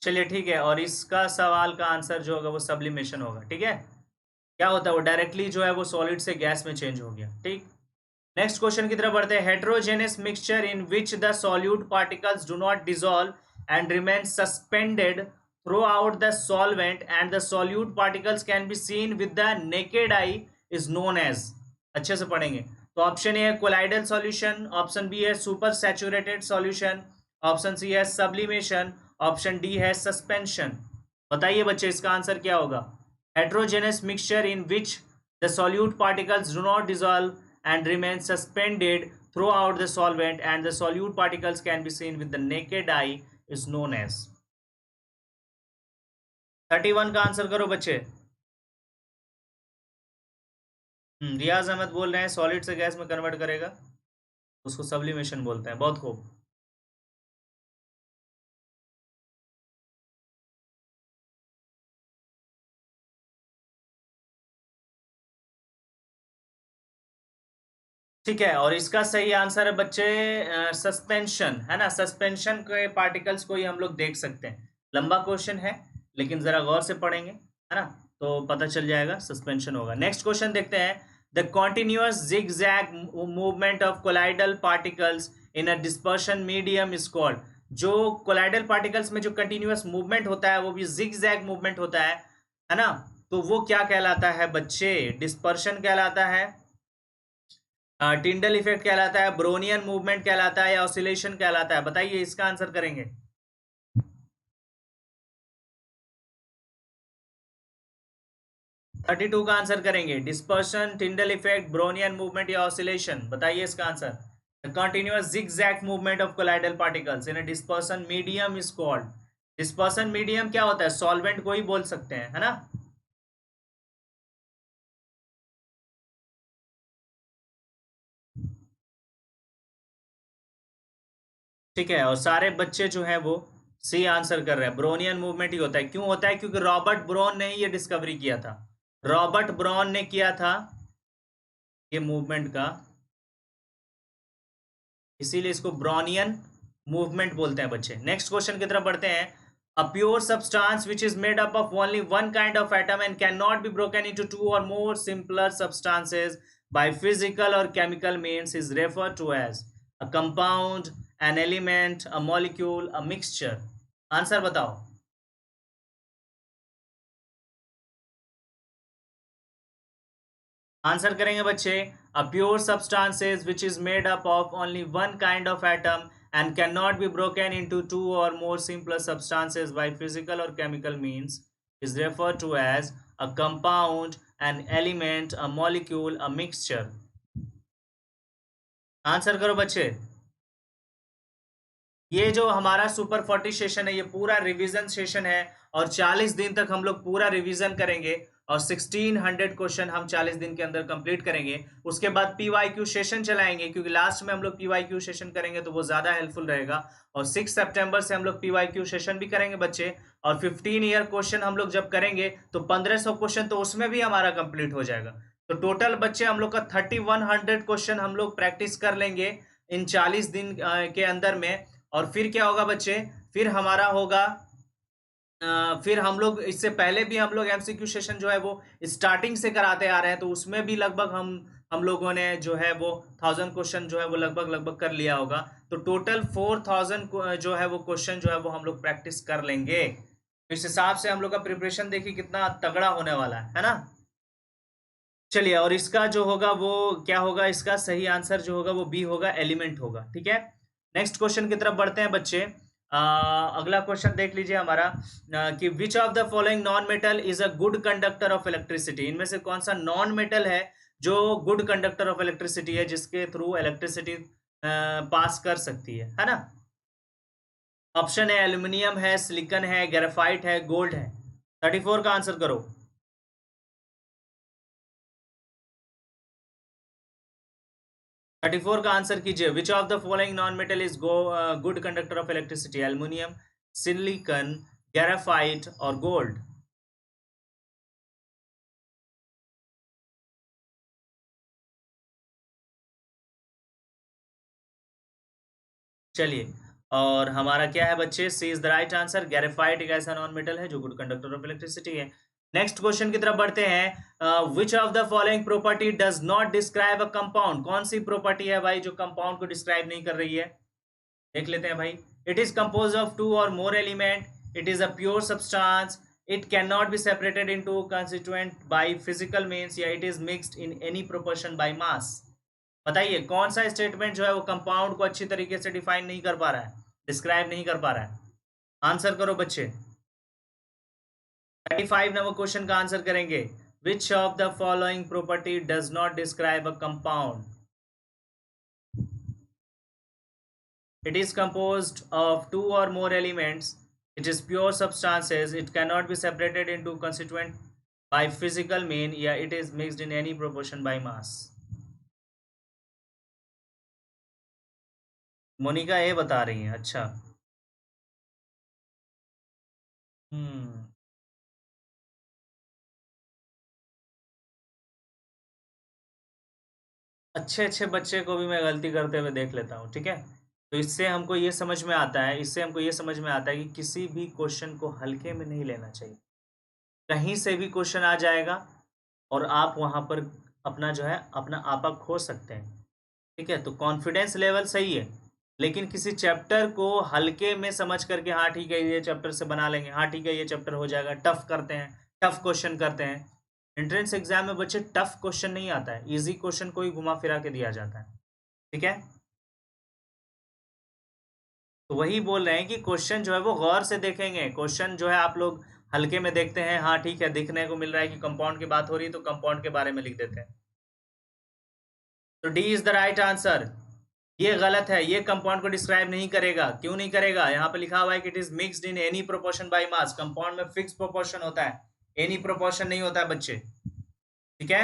चलिए ठीक है, और इसका सवाल का आंसर जो होगा वो सब्लिमेशन होगा। ठीक है, क्या होता है वो डायरेक्टली जो है वो सॉलिड से गैस में चेंज हो गया। ठीक, नेक्स्ट क्वेश्चन की तरफ बढ़ते हैं। Heterogeneous mixture in which the solute particles do not dissolve and remain suspended throughout the solvent and the solute particles can be seen with the naked eye is known as. अच्छे से पढ़ेंगे। तो option A है colloidal solution, option B है supersaturated solution, option C है sublimation, option D है suspension. बताइए बच्चे, इसका आंसर क्या होगा? Heterogeneous mixture in which the solute particles do not dissolve and remain suspended throughout the solvent and the solute particles can be seen with the naked eye is known as। 31 का answer करो बच्चे। रियाज अहमद बोल रहे हैं solid से gas में convert करेगा, उसको सब्लिमेशन बोलते हैं। बहुत खूब। ठीक है, और इसका सही आंसर है बच्चे सस्पेंशन, है ना। सस्पेंशन के पार्टिकल्स को ही हम लोग देख सकते हैं। लंबा क्वेश्चन है, लेकिन जरा गौर से पढ़ेंगे, है ना, तो पता चल जाएगा सस्पेंशन होगा। नेक्स्ट क्वेश्चन देखते हैं। The continuous zigzag movement of colloidal particles in a dispersion medium is called. जो कोलाइडल पार्टिकल्स में जो कंटिन्यूअस मूवमेंट होता है वो भी जिगजैग मूवमेंट होता है ना, तो वो क्या कहलाता है बच्चे? डिस्पर्शन कहलाता है, टिंडल इफेक्ट कहलाता है, ब्रोनियन मूवमेंट कहलाता है, या ऑसिलेशन कहलाता है? बताइए, इसका आंसर करेंगे। 32 का आंसर करेंगे। Dispersion, Tyndall effect, Brownian movement या ऑसिलेशन? बताइए इसका answer. The continuous zigzag movement of colloidal particles in a dispersion medium is called. Dispersion medium क्या होता है? सॉल्वेंट को ही बोल सकते हैं, है ना। ठीक है, और सारे बच्चे जो हैं वो सी आंसर कर रहे हैं। ब्रोनियन मूवमेंट ही होता है। क्यों होता है? क्योंकि रॉबर्ट ब्रोन ने ही ये डिस्कवरी किया था। रॉबर्ट ब्रोन ने किया था ये मूवमेंट का, इसीलिए इसको ब्रॉनियन मूवमेंट बोलते हैं बच्चे। नेक्स्ट क्वेश्चन की तरफ बढ़ते हैं। A pure substance which is made up of only one kind of atom and can not be broken into two और more simpler substances by physical और chemical means is refer to as a compound, an element, a molecule, a mixture? Answer बताओ। Answer करेंगे बच्चे। A pure substances which is made up of only one kind of atom and cannot be broken into two or more simpler substances by physical or chemical means is referred to as a compound, an element, a molecule, a mixture? Answer करो बच्चे। ये जो हमारा super 40 session है, ये पूरा revision session है, और 40 दिन तक हम लोग पूरा रिवीजन करेंगे, और 1600 क्वेश्चन हम 40 दिन के अंदर कंप्लीट करेंगे। उसके बाद पीवाईक्यू सेशन चलाएंगे, क्योंकि लास्ट में हम लोग पीवाईक्यू सेशन करेंगे तो वो ज़्यादा हेल्पफुल रहेगा। और 6 सितंबर से हम लोग पीवाईक्यू सेशन भी करेंगे बच्चे। और 15 ईयर क्वेश्चन हम लोग जब करेंगे तो 1500 क्वेश्चन तो उसमें भी हमारा कंप्लीट हो जाएगा। तो टोटल बच्चे हम लोग का 3100 क्वेश्चन हम लोग प्रैक्टिस कर लेंगे इन 40 दिन के अंदर में। और फिर क्या होगा बच्चे? फिर हमारा होगा, फिर हम लोग इससे पहले भी हम लोग एमसीक्यू सेशन जो है वो स्टार्टिंग से कराते आ रहे हैं, तो उसमें भी लगभग हम लोगों ने जो है वो 1000 क्वेश्चन जो है वो लगभग लगभग कर लिया होगा। तो टोटल 4000 जो है वो क्वेश्चन जो है वो हम लोग प्रैक्टिस कर लेंगे। इस हिसाब से हम लोग का प्रिपरेशन देखिए कितना तगड़ा होने वाला है ना। चलिए, और इसका जो होगा वो क्या होगा? इसका सही आंसर जो होगा वो बी होगा, एलिमेंट होगा। ठीक है, नेक्स्ट क्वेश्चन की तरफ बढ़ते हैं बच्चे। अगला क्वेश्चन देख लीजिए हमारा, कि which of the following non metal is a good conductor of electricity? इनमें से कौन सा नॉन मेटल है जो गुड कंडक्टर ऑफ इलेक्ट्रिसिटी है, जिसके थ्रू इलेक्ट्रिसिटी पास कर सकती है ना। ऑप्शन है एल्यूमिनियम है, सिलिकन है, ग्रेफाइट है, गोल्ड है। 34 का आंसर करो। 34 का आंसर कीजिए। Which of the following non metal is good conductor of electricity? Aluminium, silicon, graphite और गोल्ड? चलिए, और हमारा क्या है बच्चे? C is the right answer. Graphite एक ऐसा नॉन मेटल है जो गुड कंडक्टर ऑफ इलेक्ट्रिसिटी है। नेक्स्ट क्वेश्चन की तरफ बढ़ते हैं। Which of the following property does not describe a compound? कौन सी प्रॉपर्टी है भाई जो कंपाउंड को डिस्क्राइब नहीं कर रही है? देख लेते हैं भाई। It is compose of two और more element, it is a pure substance, it can not be separated into constituent by physical means, या it is mixed in any proportion by mass? बताइए कौन सा स्टेटमेंट जो है वो compound को अच्छी तरीके से डिफाइन नहीं कर पा रहा है, डिस्क्राइब नहीं कर पा रहा है? आंसर करो बच्चे। 35 नंबर क्वेश्चन का आंसर करेंगे। Which of the following property does not describe a compound? It is composed of two or more elements. It is pure substances. It cannot be separated into constituent by physical mean. Yeah, it is mixed in any proportion by mass. Monika ये बता रही है, अच्छा। हम्म। अच्छे अच्छे बच्चे को भी मैं गलती करते हुए देख लेता हूँ, ठीक है। तो इससे हमको ये समझ में आता है, कि किसी भी क्वेश्चन को हल्के में नहीं लेना चाहिए। कहीं से भी क्वेश्चन आ जाएगा और आप वहाँ पर अपना जो है अपना आपा खो सकते हैं, ठीक है। तो कॉन्फिडेंस लेवल सही है, लेकिन किसी चैप्टर को हल्के में समझ करके हाँ ठीक है ये चैप्टर से बना लेंगे, हाँ ठीक है ये चैप्टर हो जाएगा, टफ करते हैं, टफ क्वेश्चन करते हैं। एंट्रेंस एग्जाम में बच्चे टफ क्वेश्चन नहीं आता है, इजी क्वेश्चन को ही घुमा फिरा के दिया जाता है, ठीक है। तो वही बोल रहे हैं कि क्वेश्चन जो है वो गौर से देखेंगे। क्वेश्चन जो है आप लोग हल्के में देखते हैं, हाँ ठीक है दिखने को मिल रहा है कि कंपाउंड की बात हो रही है तो कंपाउंड के बारे में लिख देते हैं। तो D is the right answer. ये गलत है, ये कंपाउंड को डिस्क्राइब नहीं करेगा। क्यों नहीं करेगा? यहाँ पे लिखा हुआ है कि it is mixed in any proportion by mass. Compound में फिक्स प्रोपोर्शन होता है, एनी प्रोपोर्शन नहीं होता है बच्चे, ठीक है।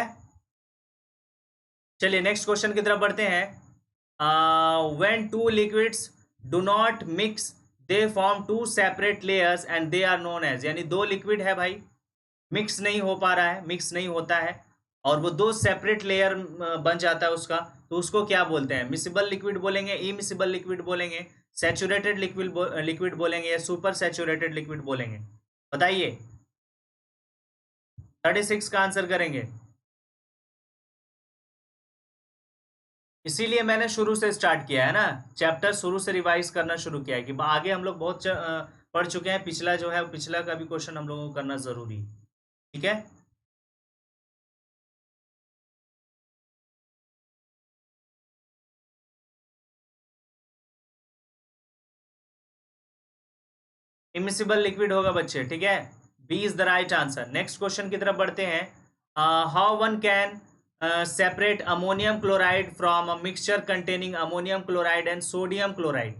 चलिए नेक्स्ट क्वेश्चन की तरफ बढ़ते हैं। When two liquids do not mix they form two separate layers and they are known as. यानी दो लिक्विड है भाई, मिक्स नहीं हो पा रहा है, मिक्स नहीं होता है और वो दो सेपरेट लेयर बन जाता है उसका, तो उसको क्या बोलते हैं? मिसिबल लिक्विड बोलेंगे, इमिसिबल लिक्विड बोलेंगे, सैचुरेटेड लिक्विड बोलेंगे या सुपर सैचुरेटेड लिक्विड बोलेंगे? बताइए। 36 का आंसर करेंगे। इसीलिए मैंने शुरू से स्टार्ट किया है ना, चैप्टर शुरू से रिवाइज करना शुरू किया है कि आगे हम लोग बहुत पढ़ चुके हैं। पिछला जो है पिछला का भी क्वेश्चन हम लोगों को करना जरूरी, ठीक है। इमिसिबल लिक्विड होगा बच्चे, ठीक है। B is the right answer. Next question की तरफ बढ़ते हैं। How one can separate ammonium chloride from a mixture containing ammonium chloride and sodium chloride?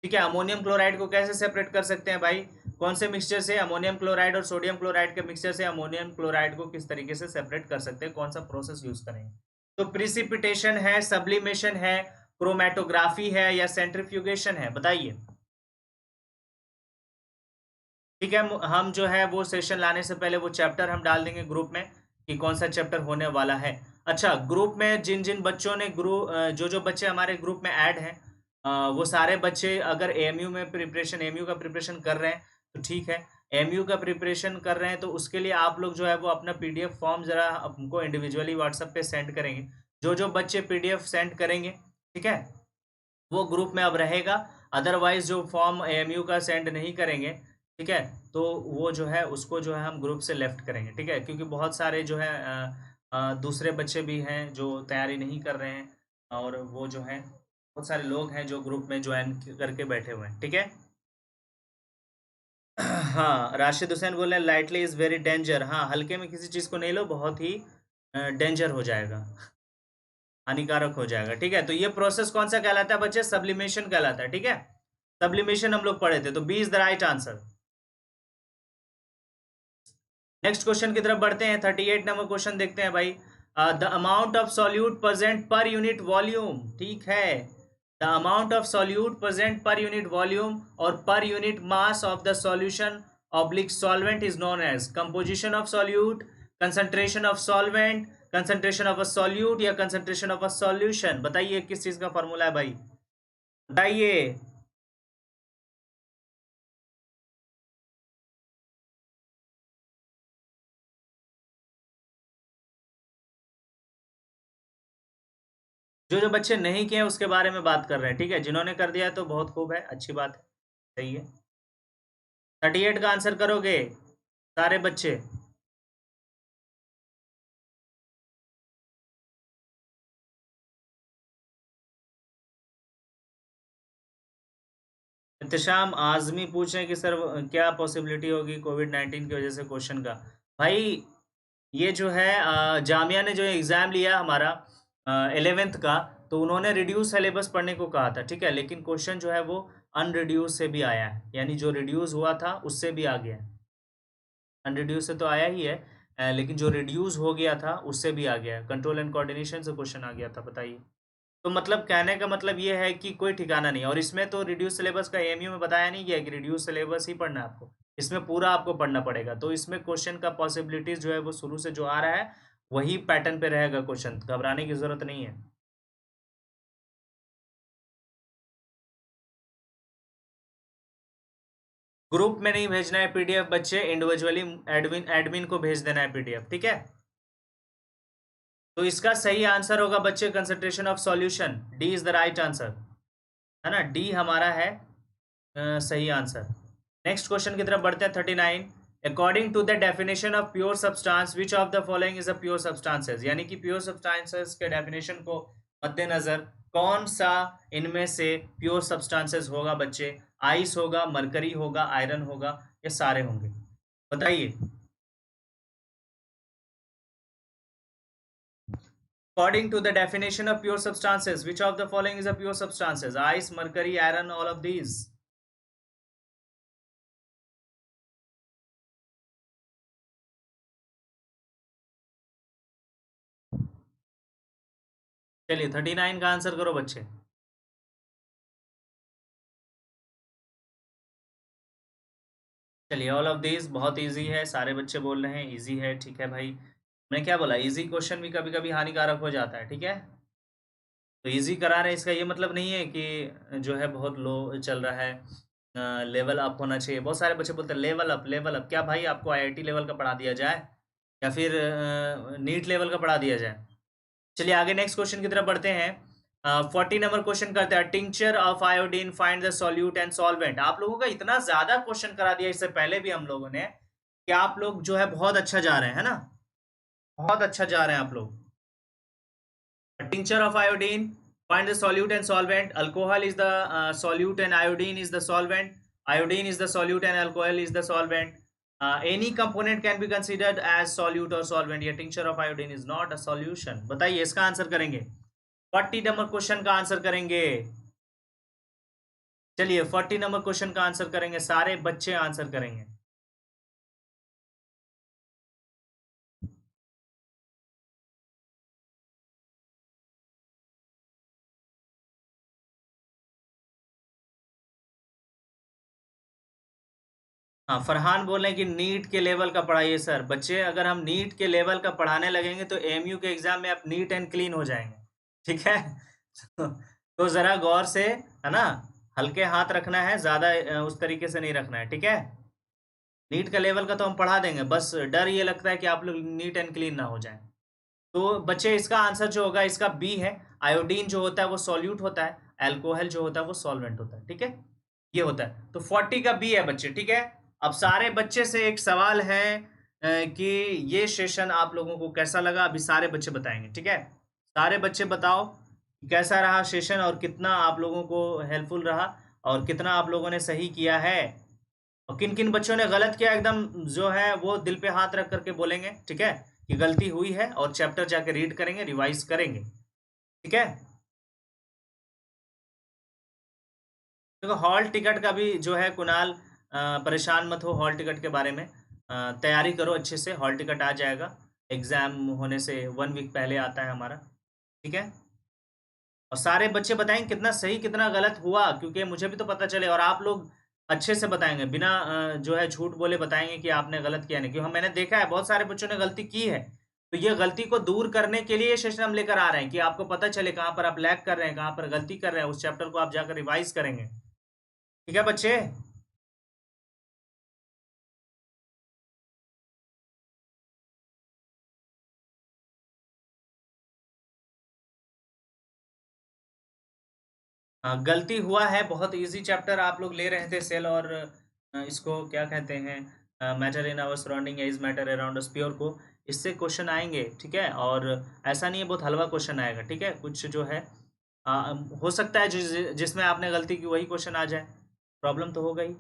ठीक है, अमोनियम क्लोराइड को कैसे सेपरेट कर सकते हैं भाई? कौन से मिक्सचर से? अमोनियम क्लोराइड और सोडियम क्लोराइड के मिक्सचर से अमोनियम क्लोराइड को किस तरीके से सेपरेट कर सकते हैं? कौन सा प्रोसेस यूज करेंगे? तो प्रिसिपिटेशन है, सब्लिमेशन है, क्रोमेटोग्राफी है या सेंट्रीफ्यूगेशन है? बताइए। ठीक है, हम जो है वो सेशन लाने से पहले वो चैप्टर हम डाल देंगे ग्रुप में कि कौन सा चैप्टर होने वाला है। अच्छा, ग्रुप में जिन जिन बच्चों ने जो जो बच्चे हमारे ग्रुप में ऐड हैं, वो सारे बच्चे अगर एएमयू में प्रिपरेशन एएमयू का प्रिपरेशन कर रहे हैं तो ठीक है। एएमयू का प्रिपरेशन कर रहे हैं तो उसके लिए आप लोग जो है वो अपना पीडीएफ फॉर्म ज़रा हमको इंडिविजुअली व्हाट्सएप पे सेंड करेंगे। जो जो बच्चे पीडीएफ सेंड करेंगे, ठीक है, वो ग्रुप में अब रहेगा। अदरवाइज जो फॉर्म एएमयू का सेंड नहीं करेंगे, ठीक है, तो वो जो है उसको जो है हम ग्रुप से लेफ्ट करेंगे, ठीक है। क्योंकि बहुत सारे जो है दूसरे बच्चे भी हैं जो तैयारी नहीं कर रहे हैं और वो जो है बहुत सारे लोग हैं जो ग्रुप में ज्वाइन करके बैठे हुए हैं, ठीक है। हाँ, राशिद हुसैन बोल रहे हैं लाइटली इज़ वेरी डेंजर। हाँ, हल्के में किसी चीज़ को नहीं लो, बहुत ही डेंजर हो जाएगा, हानिकारक हो जाएगा, ठीक है। तो ये प्रोसेस कौन सा कहलाता है बच्चे? सब्लिमेशन कहलाता है, ठीक है। सब्लिमेशन हम लोग पढ़े थे, तो B is the right answer. Next question की तरफ बढ़ते हैं। 38 नंबर क्वेश्चन देखते हैं भाई। The amount of solute present per unit volume, ठीक है। The amount of solute present per unit volume और per unit mass of the solution oblique solvent is known as composition of solute, concentration of solvent, concentration of a solute या concentration of a solution? बताइए किस चीज का formula है भाई, बताइए। जो जो बच्चे नहीं किए हैं उसके बारे में बात कर रहे हैं, ठीक है। जिन्होंने कर दिया है तो बहुत खूब है, अच्छी बात है, सही है। 38 का आंसर करोगे सारे बच्चे? इत्तेशाम आजमी पूछ रहे हैं कि सर क्या पॉसिबिलिटी होगी कोविड-19 की वजह से क्वेश्चन का? भाई ये जो है जामिया ने जो एग्ज़ाम लिया हमारा 11th का, तो उन्होंने रिड्यूस सिलेबस पढ़ने को कहा था, ठीक है। लेकिन क्वेश्चन जो है वो अनरिड्यूस से भी आया है, यानी जो रिड्यूस हुआ था उससे भी आ गया है। अनरिड्यूस से तो आया ही है, लेकिन जो रिड्यूस हो गया था उससे भी आ गया है। कंट्रोल एंड कोऑर्डिनेशन से क्वेश्चन आ गया था, बताइए। तो मतलब कहने का मतलब ये है कि कोई ठिकाना नहीं। और इसमें तो रिड्यूस सिलेबस का एएमयू में बताया नहीं गया कि रिड्यूस सिलेबस ही पढ़ना है आपको, इसमें पूरा आपको पढ़ना पड़ेगा। तो इसमें क्वेश्चन का पॉसिबिलिटीज जो है वो शुरू से जो आ रहा है वही पैटर्न पे रहेगा क्वेश्चन, घबराने की जरूरत नहीं है। ग्रुप में नहीं भेजना है पीडीएफ बच्चे, इंडिविजुअली एडमिन को भेज देना है पीडीएफ, ठीक है। तो इसका सही आंसर होगा बच्चे concentration of solution, D is the right answer, है ना, डी हमारा है सही आंसर। नेक्स्ट क्वेश्चन की तरफ बढ़ते हैं 39। According to the definition of pure substance which of the following is a pure substances, यानी कि प्योर सब्सटेंसेस के डेफिनेशन को मद्देनजर कौन सा इनमें से प्योर सब्सटेंसेस होगा बच्चे? आइस होगा, मरकरी होगा, आयरन होगा, ये सारे होंगे, बताइए। According to the definition of pure substances, which of the following is a pure substances? Ice, mercury, iron, all of these. चलिए 39 का आंसर करो बच्चे। चलिए ऑल ऑफ दिस बहुत इजी है, सारे बच्चे बोल रहे हैं इजी है, ठीक है भाई। मैं क्या बोला, इजी क्वेश्चन भी कभी कभी हानिकारक हो जाता है, ठीक है। तो इजी करा रहे हैं, इसका ये मतलब नहीं है कि जो है बहुत लो चल रहा है, लेवल अप होना चाहिए। बहुत सारे बच्चे बोलते हैं लेवल अप लेवल अप, क्या भाई आपको आईआईटी लेवल का पढ़ा दिया जाए या फिर नीट लेवल का पढ़ा दिया जाए? चलिए आगे नेक्स्ट क्वेश्चन की तरफ बढ़ते हैं। 40 नंबर क्वेश्चन करते हैं, tincture of iodine find the solute and solvent. आप लोगों का इतना ज्यादा क्वेश्चन करा दिया इससे पहले भी हम लोगों ने कि आप लोग जो है बहुत अच्छा जा रहे हैं, है ना, बहुत अच्छा जा रहे हैं आप लोग। Tincture of iodine find the solute and solvent. Alcohol is the solute and iodine is the solvent. Iodine is the solute and alcohol is the solvent. Any component can be considered as solute or solvent. ये tincture of iodine is not a solution. बताइए इसका answer करेंगे, 40 number question का answer करेंगे। चलिए 40 number question का answer करेंगे, सारे बच्चे आंसर करेंगे। हाँ फरहान बोल रहे हैं कि नीट के लेवल का पढ़ाइए सर। बच्चे अगर हम नीट के लेवल का पढ़ाने लगेंगे तो एमयू के एग्जाम में आप नीट एंड क्लीन हो जाएंगे, ठीक है। तो जरा गौर से, है ना, हल्के हाथ रखना है, ज्यादा उस तरीके से नहीं रखना है, ठीक है। नीट का लेवल का तो हम पढ़ा देंगे, बस डर ये लगता है कि आप लोग नीट एंड क्लीन ना हो जाए। तो बच्चे इसका आंसर जो होगा इसका बी है। आयोडीन जो होता है वो सॉल्यूट होता है, एल्कोहल जो होता है वो सॉल्वेंट होता है, ठीक है, ये होता है। तो 40 का बी है बच्चे, ठीक है। अब सारे बच्चे से एक सवाल है कि ये सेशन आप लोगों को कैसा लगा, अभी सारे बच्चे बताएंगे, ठीक है। सारे बच्चे बताओ कैसा रहा सेशन और कितना आप लोगों को हेल्पफुल रहा और कितना आप लोगों ने सही किया है और किन किन बच्चों ने गलत किया, एकदम जो है वो दिल पे हाथ रख करके बोलेंगे, ठीक है, कि गलती हुई है और चैप्टर जाके रीड करेंगे, रिवाइज करेंगे, ठीक है। देखो हॉल टिकट का भी जो है कुणाल, परेशान मत हो हॉल टिकट के बारे में, तैयारी करो अच्छे से, हॉल टिकट आ जाएगा, एग्जाम होने से 1 वीक पहले आता है हमारा, ठीक है। और सारे बच्चे बताएंगे कितना सही कितना गलत हुआ, क्योंकि मुझे भी तो पता चले, और आप लोग अच्छे से बताएंगे बिना जो है झूठ बोले बताएंगे कि आपने गलत किया नहीं, क्योंकि मैंने देखा है बहुत सारे बच्चों ने गलती की है। तो ये गलती को दूर करने के लिए ये सेशन हम लेकर आ रहे हैं कि आपको पता चले कहाँ पर आप लैग कर रहे हैं, कहाँ पर गलती कर रहे हैं, उस चैप्टर को आप जाकर रिवाइज करेंगे, ठीक है बच्चे। गलती हुआ है, बहुत इजी चैप्टर आप लोग ले रहे थे सेल और इसको क्या कहते हैं, matter in our surrounding is matter around us pure को, इससे क्वेश्चन आएंगे, ठीक है। और ऐसा नहीं है बहुत हलवा क्वेश्चन आएगा, ठीक है, कुछ जो है हो सकता है जिसमें आपने गलती की वही क्वेश्चन आ जाए, प्रॉब्लम तो होगा ही।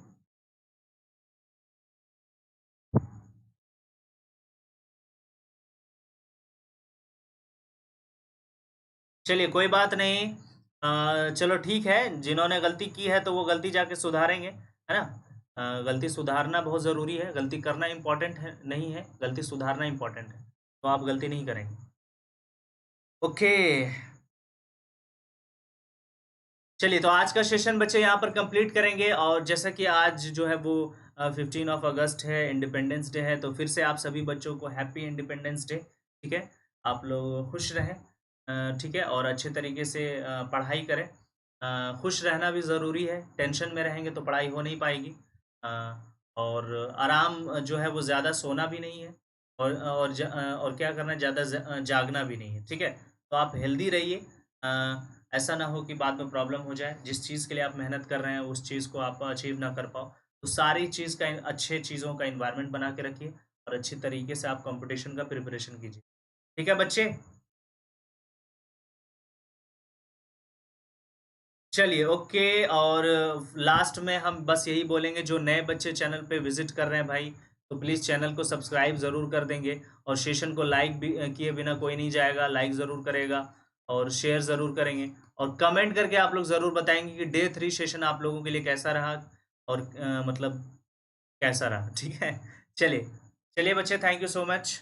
चलिए कोई बात नहीं, चलो ठीक है, जिन्होंने गलती की है तो वो गलती जाके सुधारेंगे, है ना। गलती सुधारना बहुत ज़रूरी है, गलती करना इम्पोर्टेंट है नहीं है, गलती सुधारना इम्पोर्टेंट है, तो आप गलती नहीं करेंगे, ओके। चलिए तो आज का सेशन बच्चे यहाँ पर कंप्लीट करेंगे, और जैसा कि आज जो है वो 15 है, इंडिपेंडेंस डे है, तो फिर से आप सभी बच्चों को हैप्पी इंडिपेंडेंस डे, ठीक है। आप लोग खुश रहें, ठीक है, और अच्छे तरीके से पढ़ाई करें। खुश रहना भी ज़रूरी है, टेंशन में रहेंगे तो पढ़ाई हो नहीं पाएगी। और आराम जो है वो ज़्यादा सोना भी नहीं है और क्या करना है ज़्यादा जागना भी नहीं है, ठीक है? तो आप हेल्दी रहिए ऐसा ना हो कि बाद में प्रॉब्लम हो जाए, जिस चीज़ के लिए आप मेहनत कर रहे हैं उस चीज़ को आप अचीव ना कर पाओ। तो सारी चीज़ का अच्छे चीज़ों का एनवायरनमेंट बना के रखिए और अच्छी तरीके से आप कॉम्पिटिशन का प्रिपरेशन कीजिए। ठीक है बच्चे? चलिए ओके और लास्ट में हम बस यही बोलेंगे जो नए बच्चे चैनल पे विजिट कर रहे हैं भाई तो प्लीज़ चैनल को सब्सक्राइब ज़रूर कर देंगे और सेशन को लाइक भी किए बिना कोई नहीं जाएगा, लाइक ज़रूर करेगा और शेयर ज़रूर करेंगे और कमेंट करके आप लोग ज़रूर बताएंगे कि डे 3 सेशन आप लोगों के लिए कैसा रहा और मतलब कैसा रहा, ठीक है? चलिए, चलिए बच्चे थैंक यू सो मच।